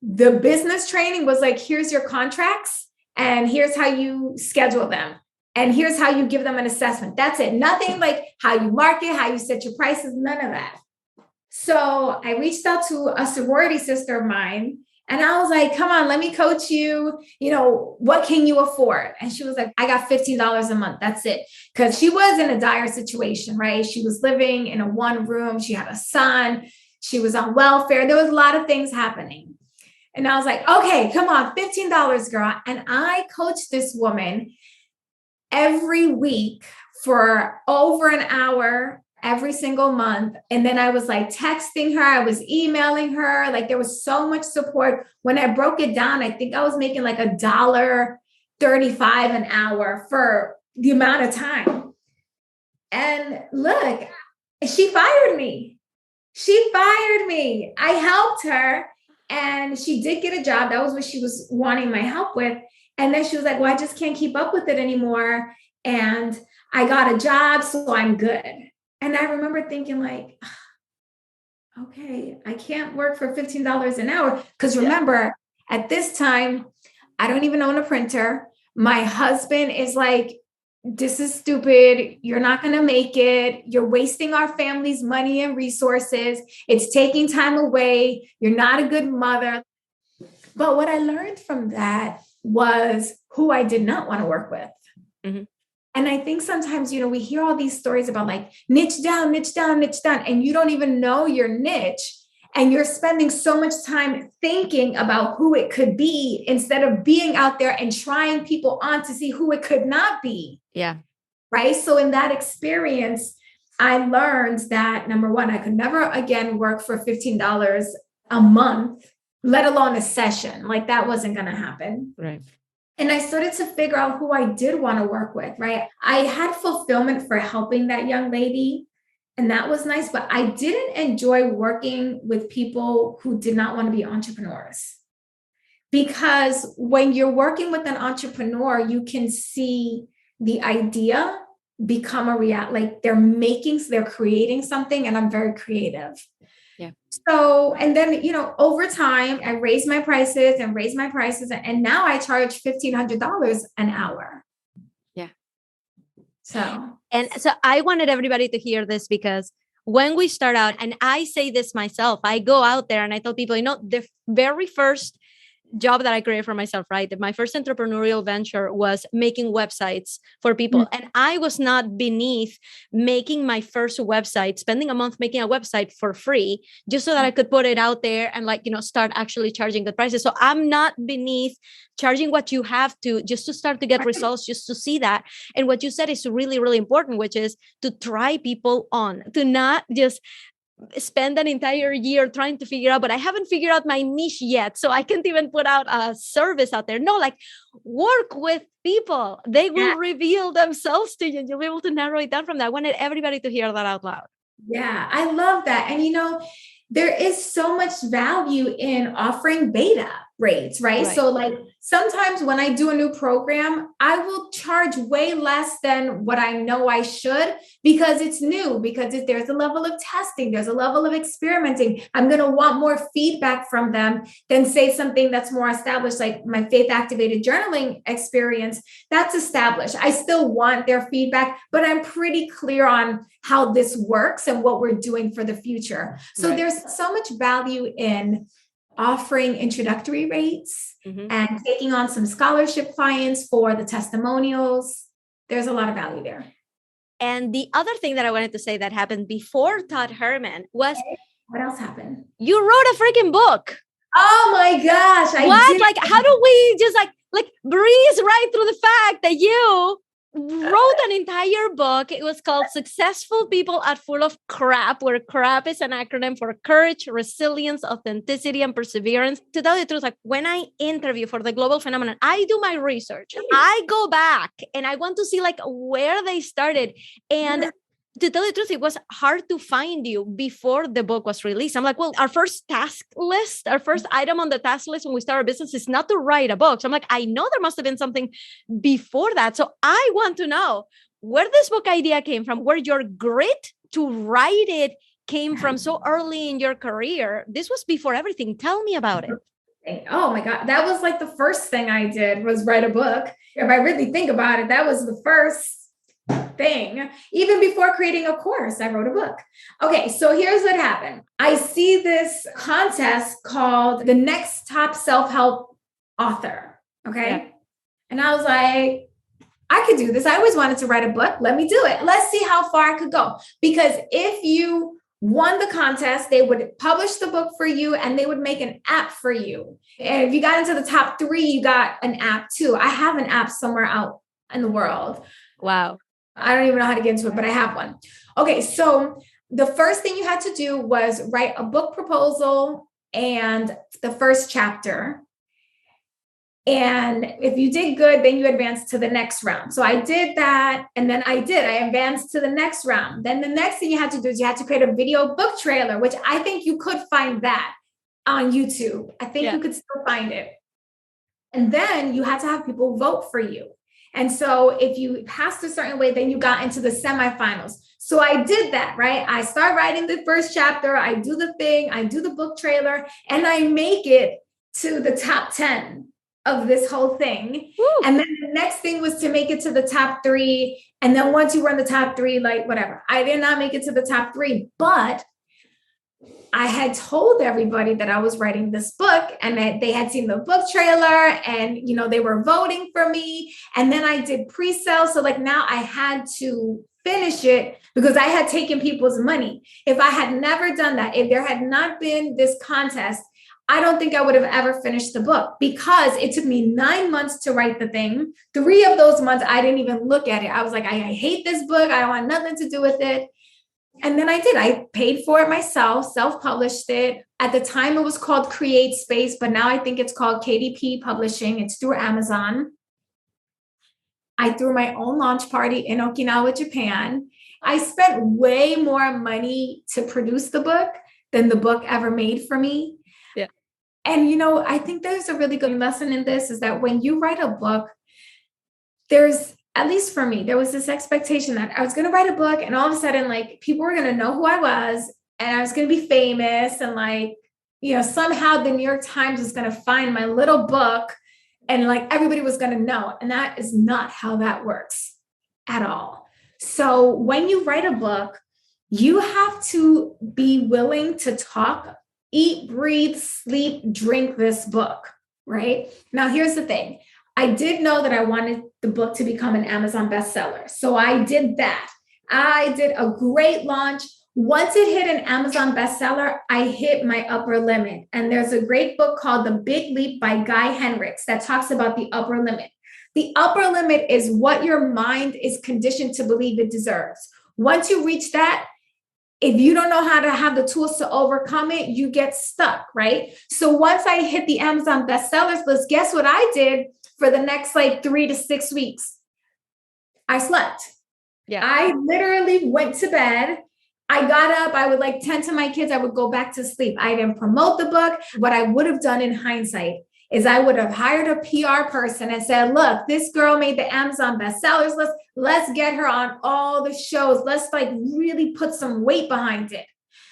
the business training was like, here's your contracts and here's how you schedule them. And here's how you give them an assessment. That's it. Nothing like how you market, how you set your prices, none of that. So I reached out to a sorority sister of mine and I was like, come on, let me coach you. You know, what can you afford? And she was like, I got $15 a month. That's it. Because she was in a dire situation, right? She was living in a one room. She had a son. She was on welfare. There was a lot of things happening. And I was like, okay, come on, $15, girl. And I coached this woman every week for over an hour every single month. And then I was like texting her, I was emailing her, like there was so much support. When I broke it down, I think I was making like $1.35 an hour for the amount of time. And look, she fired me. She fired me. I helped her and she did get a job. That was what she was wanting my help with. And then she was like, well, I just can't keep up with it anymore. And I got a job, so I'm good. And I remember thinking like, okay, I can't work for $15 an hour. Because remember, at this time, I don't even own a printer. My husband is like, this is stupid. You're not going to make it. You're wasting our family's money and resources. It's taking time away. You're not a good mother. But what I learned from that was who I did not want to work with. Mm-hmm. And I think sometimes, you know, we hear all these stories about like niche down, niche down, niche down, and you don't even know your niche. And you're spending so much time thinking about who it could be instead of being out there and trying people on to see who it could not be. Yeah. Right. So in that experience, I learned that number one, I could never again work for $15 a month, let alone a session. Like that wasn't going to happen. Right. And I started to figure out who I did want to work with, right? I had fulfillment for helping that young lady, and that was nice, but I didn't enjoy working with people who did not want to be entrepreneurs. Because when you're working with an entrepreneur, you can see the idea become a reality. Like they're creating something, and I'm very creative. Yeah. So, and then, you know, over time, I raised my prices, and now I charge $1,500 an hour. Yeah. So I wanted everybody to hear this because when we start out, and I say this myself, I go out there and I tell people, you know, the very first job that I created for myself, right? My first entrepreneurial venture was making websites for people. Mm-hmm. And I was not beneath making my first website, spending a month making a website for free, just so that I could put it out there and like, you know, start actually charging the prices. So I'm not beneath charging what you have to just to start to get results, just to see that. And what you said is really, really important, which is to try people on, to not just spend an entire year trying to figure out, but I haven't figured out my niche yet, so I can't even put out a service out there. No, like work with people. They will reveal themselves to you and you'll be able to narrow it down from that. I wanted everybody to hear that out loud. Yeah, I love that. And, you know, there is so much value in offering beta rates, right? So like sometimes when I do a new program, I will charge way less than what I know I should because it's new, because there's a level of testing, there's a level of experimenting. I'm going to want more feedback from them than say something that's more established, like my faith activated journaling experience. That's established. I still want their feedback, but I'm pretty clear on how this works and what we're doing for the future. So there's so much value in offering introductory rates and taking on some scholarship clients for the testimonials. There's a lot of value there. And the other thing that I wanted to say that happened before Todd Herman was... What else happened? You wrote a freaking book. Oh my gosh. Like, how do we just like breeze right through the fact that you wrote an entire book? It was called Successful People Are Full of Crap, where crap is an acronym for courage, resilience, authenticity, and perseverance. To tell you the truth, like when I interview for the Global Phenomenon, I do my research. I go back and I want to see like where they started. And To tell the truth, it was hard to find you before the book was released. I'm like, well, our first task list, our first item on the task list when we start our business is not to write a book. So I'm like, I know there must have been something before that. So I want to know where this book idea came from, where your grit to write it came from so early in your career. This was before everything. Tell me about it. Oh my God. That was like the first thing I did was write a book. If I really think about it, that was the first thing. Even before creating a course, I wrote a book. Okay, so here's what happened. I see this contest called the next top self-help author. Okay. Yeah. And I was like, I could do this. I always wanted to write a book. Let me do it. Let's see how far I could go. Because if you won the contest, they would publish the book for you and they would make an app for you. And if you got into the top 3, you got an app too. I have an app somewhere out in the world. Wow. I don't even know how to get into it, but I have one. Okay. So the first thing you had to do was write a book proposal and the first chapter. And if you did good, then you advance to the next round. So I did that. And then I advanced to the next round. Then the next thing you had to do is you had to create a video book trailer, which I think you could find that on YouTube. I think you could still find it. And then you had to have people vote for you. And so if you passed a certain way, then you got into the semifinals. So I did that, right? I start writing the first chapter. I do the thing. I do the book trailer and I make it to the top 10 of this whole thing. Woo. And then the next thing was to make it to the top 3. And then once you were in the top 3, like whatever, I did not make it to the top 3, but I had told everybody that I was writing this book and that they had seen the book trailer and, you know, they were voting for me. And then I did pre-sale. So like now I had to finish it because I had taken people's money. If I had never done that, if there had not been this contest, I don't think I would have ever finished the book because it took me 9 months to write the thing. 3 of those months, I didn't even look at it. I was like, I hate this book. I don't want nothing to do with it. And then I did. I paid for it myself, self-published it. At the time, it was called Create Space, but now I think it's called KDP Publishing. It's through Amazon. I threw my own launch party in Okinawa, Japan. I spent way more money to produce the book than the book ever made for me. Yeah. And, you know, I think there's a really good lesson in this is that when you write a book, there's, at least for me, there was this expectation that I was going to write a book and all of a sudden, like, people were going to know who I was and I was going to be famous. And like, you know, somehow the New York Times was going to find my little book and like everybody was going to know. And that is not how that works at all. So when you write a book, you have to be willing to talk, eat, breathe, sleep, drink this book, right? Now, here's the thing. I did know that I wanted the book to become an Amazon bestseller. So I did that. I did a great launch. Once it hit an Amazon bestseller, I hit my upper limit. And there's a great book called The Big Leap by Guy Henricks that talks about the upper limit. The upper limit is what your mind is conditioned to believe it deserves. Once you reach that, if you don't know how to have the tools to overcome it, you get stuck, right? So once I hit the Amazon bestsellers list, guess what I did for the next like 3 to 6 weeks? I slept. Yeah. I literally went to bed. I got up, I would like tend to my kids. I would go back to sleep. I didn't promote the book. What I would have done in hindsight is I would have hired a PR person and said, look, this girl made the Amazon bestsellers list. Let's get her on all the shows. Let's like really put some weight behind it.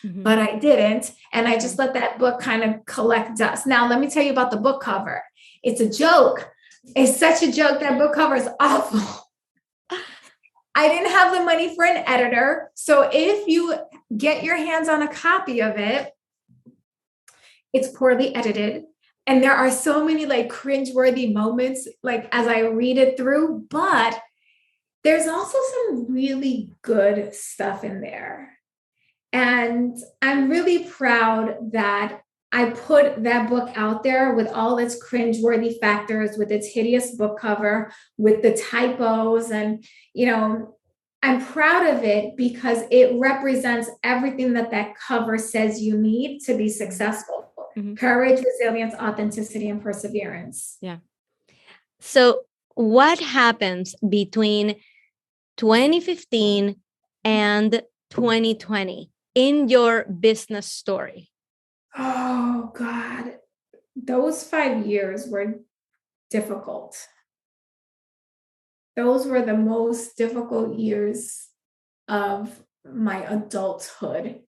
Mm-hmm. But I didn't. And I just let that book kind of collect dust. Now, let me tell you about the book cover. It's a joke. It's such a joke. That book cover is awful. I didn't have the money for an editor. So if you get your hands on a copy of it, it's poorly edited. And there are so many like cringeworthy moments, like as I read it through, but there's also some really good stuff in there. And I'm really proud that I put that book out there with all its cringeworthy factors, with its hideous book cover, with the typos. And, you know, I'm proud of it because it represents everything that that cover says you need to be successful. Mm-hmm. Courage, resilience, authenticity, and perseverance. Yeah. So what happens between 2015 and 2020 in your business story? Oh, God. Those 5 years were difficult. Those were the most difficult years of my adulthood.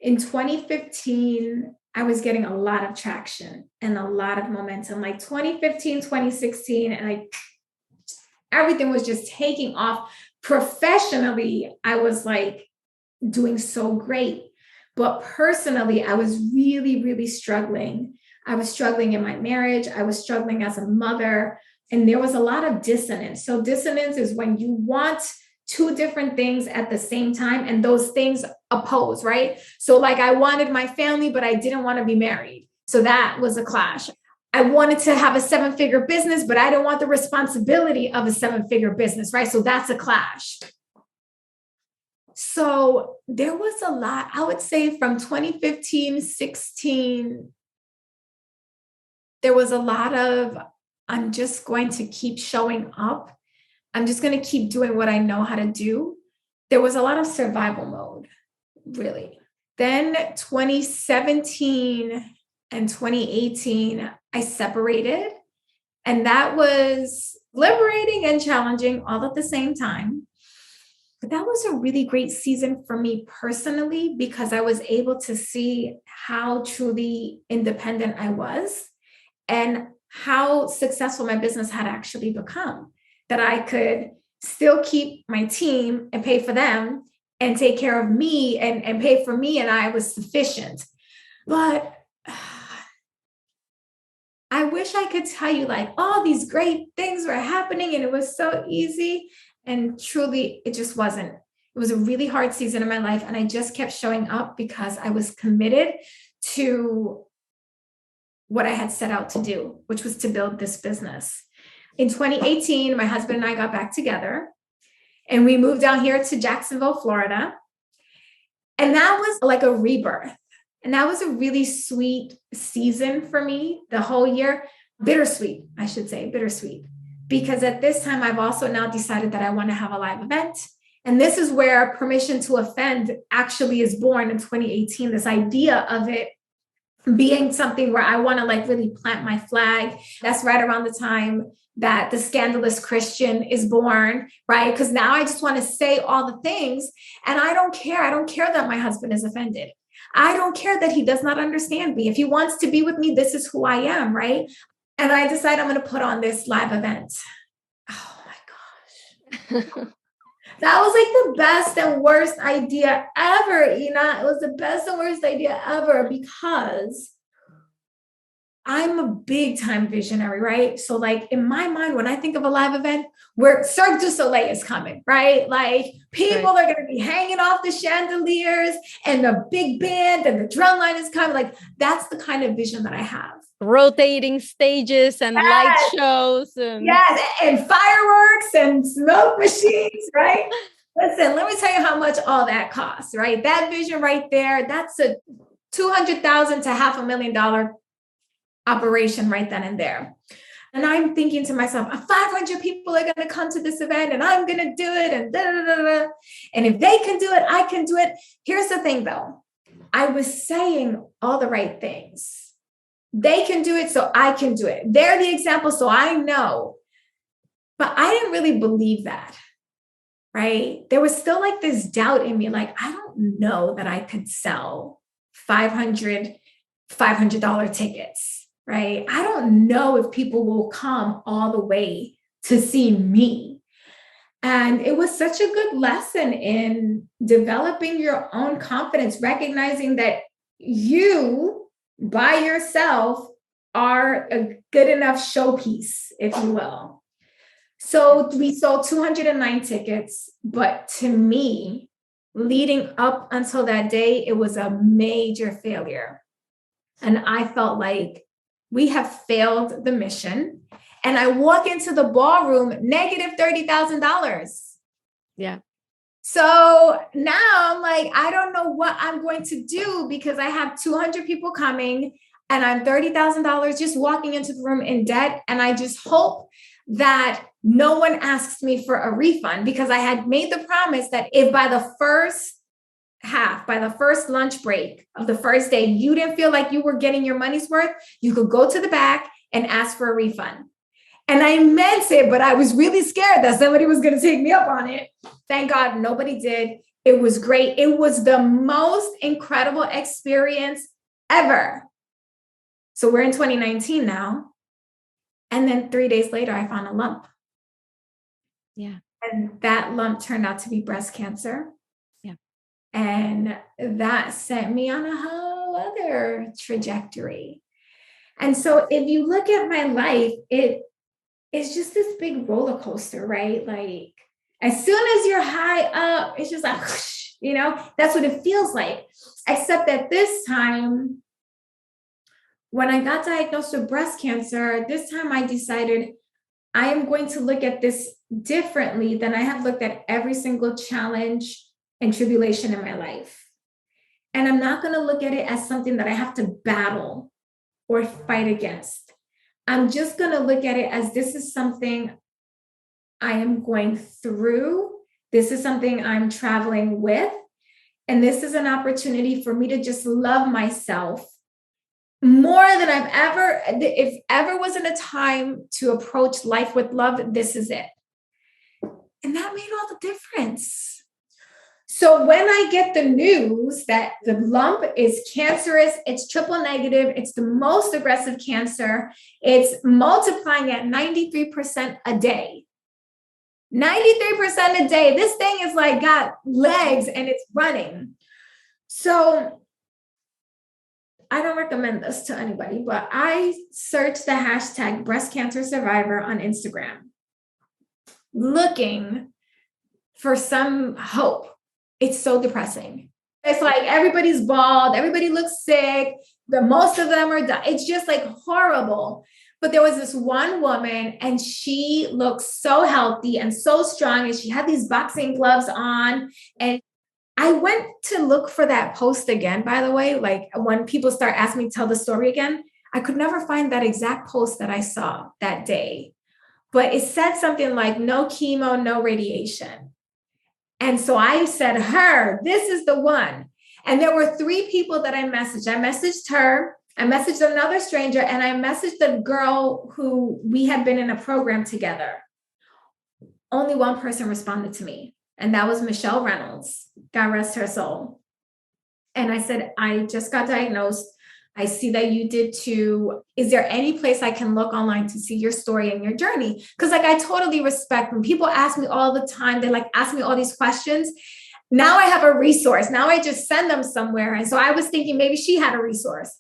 In 2015, I was getting a lot of traction and a lot of momentum. Like 2015, 2016, and everything was just taking off. Professionally, I was like doing so great. But personally, I was really, really struggling. I was struggling in my marriage. I was struggling as a mother. And there was a lot of dissonance. So dissonance is when you want two different things at the same time and those things oppose, right? So like I wanted my family, but I didn't want to be married. So that was a clash. I wanted to have a 7-figure business, but I didn't want the responsibility of a 7-figure business, right? So that's a clash. So there was a lot, I would say from 2015, 16, there was a lot of, I'm just going to keep showing up. I'm just going to keep doing what I know how to do. There was a lot of survival mode, really. Then 2017 and 2018, I separated. And that was liberating and challenging all at the same time. But that was a really great season for me personally, because I was able to see how truly independent I was and how successful my business had actually become. That I could still keep my team and pay for them and take care of me and pay for me, and I was sufficient. But I wish I could tell you like all these great things were happening and it was so easy. And truly, it just wasn't. It was a really hard season of my life. And I just kept showing up because I was committed to what I had set out to do, which was to build this business. In 2018, my husband and I got back together and we moved down here to Jacksonville, Florida. And that was like a rebirth. And that was a really sweet season for me the whole year. Bittersweet, I should say, bittersweet. Because at this time, I've also now decided that I want to have a live event. And this is where Permission to Offend actually is born in 2018, this idea of it being something where I want to like really plant my flag. That's right around the time that The Scandalous Christian is born, right? Because now I just want to say all the things and I don't care. I don't care that my husband is offended. I don't care that he does not understand me. If he wants to be with me, this is who I am, right? And I decide I'm going to put on this live event. Oh my gosh. That was like the best and worst idea ever, Ina. It was the best and worst idea ever because I'm a big time visionary, right? So like in my mind, when I think of a live event, where Cirque du Soleil is coming, right? Like people are going to be hanging off the chandeliers and the big band and the drum line is coming. Like that's the kind of vision that I have. Rotating stages and light shows. And fireworks and smoke machines, right? Listen, let me tell you how much all that costs, right? That vision right there, that's a $200,000 to $500,000 operation right then and there. And I'm thinking to myself, 500 people are going to come to this event and I'm going to do it and da, da, da, da. And if they can do it, I can do it. Here's the thing though. I was saying all the right things. They can do it, so I can do it. They're the example, so I know. But I didn't really believe that, right? There was still like this doubt in me, like, I don't know that I could sell $500 tickets, right? I don't know if people will come all the way to see me. And it was such a good lesson in developing your own confidence, recognizing that you by yourself are a good enough showpiece, if you will. So we sold 209 tickets, but to me, leading up until that day, it was a major failure. And I felt like we have failed the mission. And I walk into the ballroom, negative $30,000. Yeah. So now I'm like, I don't know what I'm going to do because I have 200 people coming and I'm $30,000 just walking into the room in debt. And I just hope that no one asks me for a refund because I had made the promise that if by the first lunch break of the first day, you didn't feel like you were getting your money's worth, you could go to the back and ask for a refund. And I meant it, but I was really scared that somebody was going to take me up on it. Thank God nobody did. It was great. It was the most incredible experience ever. So we're in 2019 now. And then 3 days later, I found a lump. Yeah. And that lump turned out to be breast cancer. Yeah. And that sent me on a whole other trajectory. And so if you look at my life, it's just this big roller coaster, right? Like as soon as you're high up, it's just like, whoosh, you know, that's what it feels like. Except that this time, when I got diagnosed with breast cancer, this time I decided I am going to look at this differently than I have looked at every single challenge and tribulation in my life. And I'm not going to look at it as something that I have to battle or fight against. I'm just going to look at it as this is something I am going through. This is something I'm traveling with. And this is an opportunity for me to just love myself more than I've ever, if ever was in a time to approach life with love, this is it. And that made all the difference. So when I get the news that the lump is cancerous, it's triple negative, it's the most aggressive cancer, it's multiplying at 93% a day. 93% a day. This thing is like got legs and it's running. So I don't recommend this to anybody, but I searched the hashtag breast cancer survivor on Instagram, looking for some hope. It's so depressing. It's like everybody's bald, everybody looks sick, most of them are dying. It's just like horrible. But there was this one woman and she looked so healthy and so strong, and she had these boxing gloves on. And I went to look for that post again, by the way, like when people start asking me to tell the story again, I could never find that exact post that I saw that day. But it said something like no chemo, no radiation. And so I said, this is the one. And there were 3 people that I messaged. I messaged her, I messaged another stranger, and I messaged the girl who we had been in a program together. Only one person responded to me, and that was Michelle Reynolds. God rest her soul. And I said, I just got diagnosed. I see that you did too. Is there any place I can look online to see your story and your journey? Because like I totally respect when people ask me all the time, they like ask me all these questions. Now I have a resource. Now I just send them somewhere. And so I was thinking maybe she had a resource.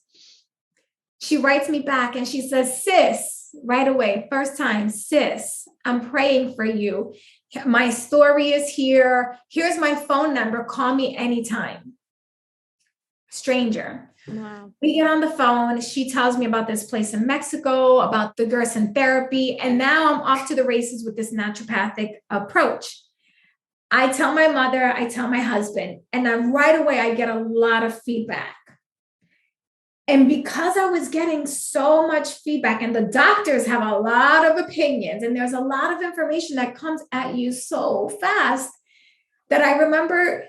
She writes me back and she says, sis, right away, first time, sis, I'm praying for you. My story is here. Here's my phone number. Call me anytime. Stranger. Wow. We get on the phone. She tells me about this place in Mexico, about the Gerson therapy. And now I'm off to the races with this naturopathic approach. I tell my mother, I tell my husband, and then right away, I get a lot of feedback. And because I was getting so much feedback, and the doctors have a lot of opinions, and there's a lot of information that comes at you so fast, that I remember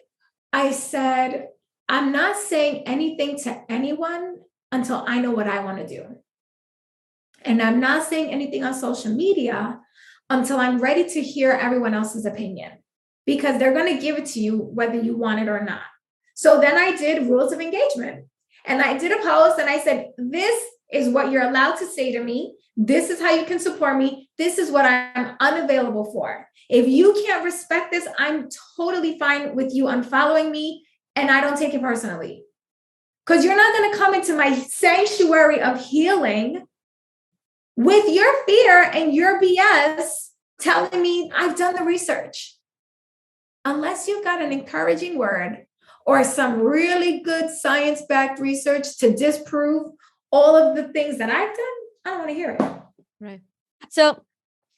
I said, I'm not saying anything to anyone until I know what I want to do. And I'm not saying anything on social media until I'm ready to hear everyone else's opinion, because they're going to give it to you whether you want it or not. So then I did rules of engagement, and I did a post and I said, this is what you're allowed to say to me. This is how you can support me. This is what I'm unavailable for. If you can't respect this, I'm totally fine with you unfollowing me. And I don't take it personally, because you're not going to come into my sanctuary of healing with your fear and your BS telling me I've done the research. Unless you've got an encouraging word or some really good science-backed research to disprove all of the things that I've done, I don't want to hear it. Right. So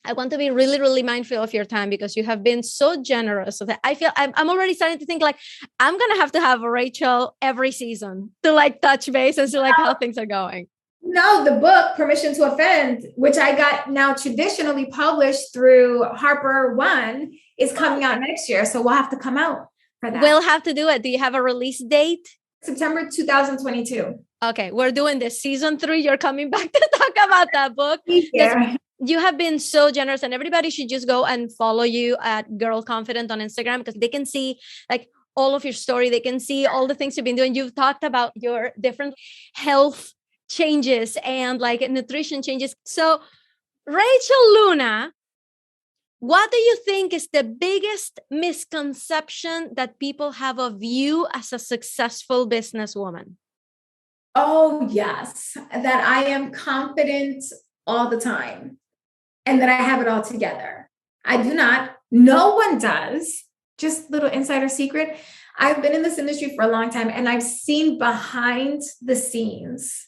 I want to be really, really mindful of your time, because you have been so generous of that. I feel I'm already starting to think like I'm going to have a Rachel every season to like touch base and see like how things are going. No, the book, Permission to Offend, which I got now traditionally published through Harper One, is coming out next year. So we'll have to come out for that. We'll have to do it. Do you have a release date? September 2022. Okay, we're doing this. Season 3, you're coming back to talk about that book. Yeah. You have been so generous, and everybody should just go and follow you at Girl Confident on Instagram, because they can see like all of your story. They can see all the things you've been doing. You've talked about your different health changes and like nutrition changes. So, Rachel Luna, what do you think is the biggest misconception that people have of you as a successful businesswoman? Oh, yes. That I am confident all the time and that I have it all together. I do not. No one does. Just little insider secret. I've been in this industry for a long time, and I've seen behind the scenes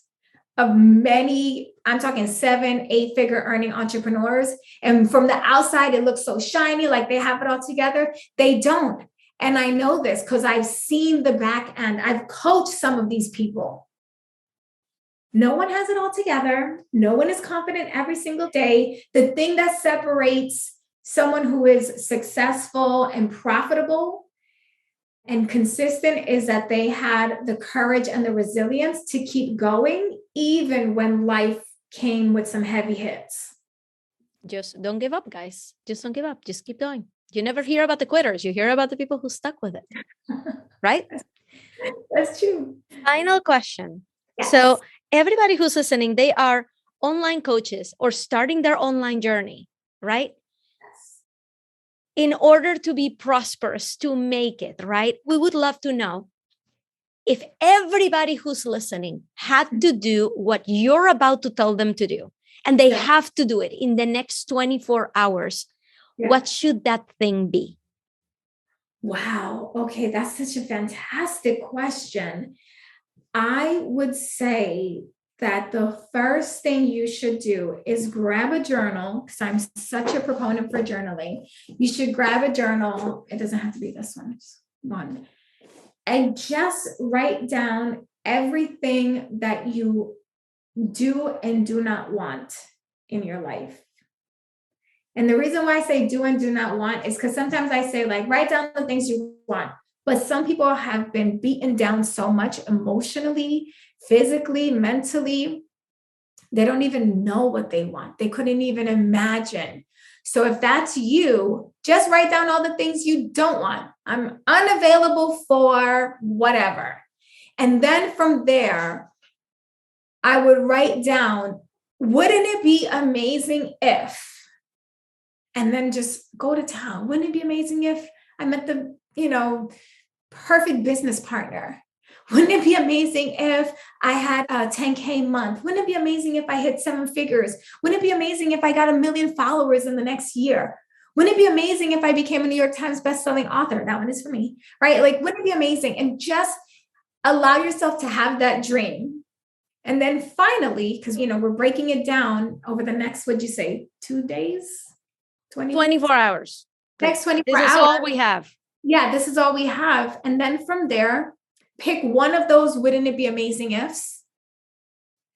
of many, I'm talking 7, 8-figure earning entrepreneurs. And from the outside, it looks so shiny, like they have it all together. They don't. And I know this because I've seen the back end. I've coached some of these people. No one has it all together. No one is confident every single day. The thing that separates someone who is successful and profitable and consistent is that they had the courage and the resilience to keep going, even when life came with some heavy hits. Just don't give up, guys. Just don't give up. Just keep going. You never hear about the quitters. You hear about the people who stuck with it, right? That's true. Final question. Yes. So everybody who's listening, they are online coaches or starting their online journey, right? In order to be prosperous, to make it, right? We would love to know if everybody who's listening had to do what you're about to tell them to do, and they have to do it in the next 24 hours, what should that thing be? Wow. Okay. That's such a fantastic question. I would say that the first thing you should do is grab a journal, because I'm such a proponent for journaling. You should grab a journal. It doesn't have to be this one, just one. And just write down everything that you do and do not want in your life. And the reason why I say do and do not want is because sometimes I say, like, write down the things you want. But some people have been beaten down so much emotionally, physically, mentally, they don't even know what they want. They couldn't even imagine. So if that's you, just write down all the things you don't want. I'm unavailable for whatever. And then from there, I would write down, wouldn't it be amazing if, and then just go to town. Wouldn't it be amazing if I met the, perfect business partner? Wouldn't it be amazing if I had a 10K month? Wouldn't it be amazing if I hit 7 figures? Wouldn't it be amazing if I got 1 million followers in the next year? Wouldn't it be amazing if I became a New York Times bestselling author? That one is for me, right? Like, wouldn't it be amazing? And just allow yourself to have that dream. And then finally, because, we're breaking it down over the next, what'd you say, 2 days? 24 hours. Next 24 hours. This is all we have. Yeah, this is all we have. And then from there, pick one of those wouldn't it be amazing ifs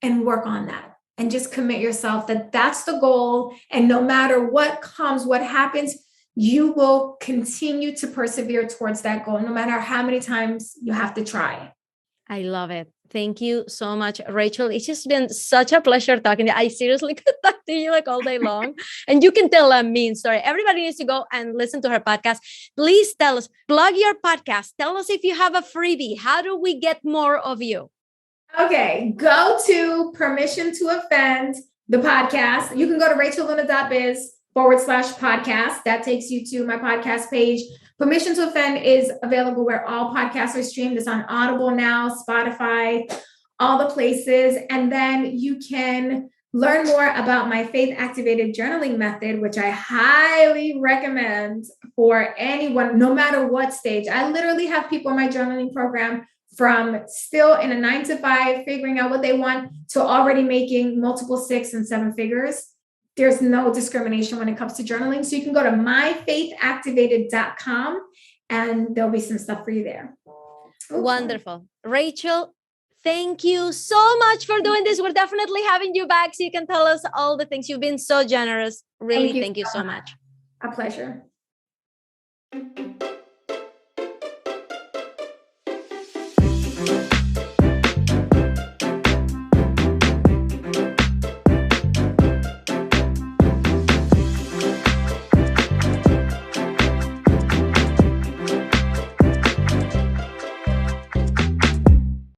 and work on that. And just commit yourself that that's the goal. And no matter what comes, what happens, you will continue to persevere towards that goal, no matter how many times you have to try. I love it. Thank you so much, Rachel. It's just been such a pleasure talking to you. I seriously could talk to you like all day long. And you can tell a mean story. Everybody needs to go and listen to her podcast. Please tell us, plug your podcast. Tell us if you have a freebie. How do we get more of you? Okay, go to Permission to Offend, the podcast. You can go to rachelluna.biz/podcast. That takes you to my podcast page. Permission to Offend is available where all podcasts are streamed. It's on Audible now, Spotify, all the places. And then you can learn more about my faith-activated journaling method, which I highly recommend for anyone, no matter what stage. I literally have people in my journaling program from still in a 9-to-5, figuring out what they want, to already making multiple 6 and 7 figures. There's no discrimination when it comes to journaling. So you can go to myfaithactivated.com and there'll be some stuff for you there. Wonderful. Rachel, Thank you so much for doing this. We're definitely having you back so you can tell us all the things. You've been so generous. Really, thank you so much. A pleasure.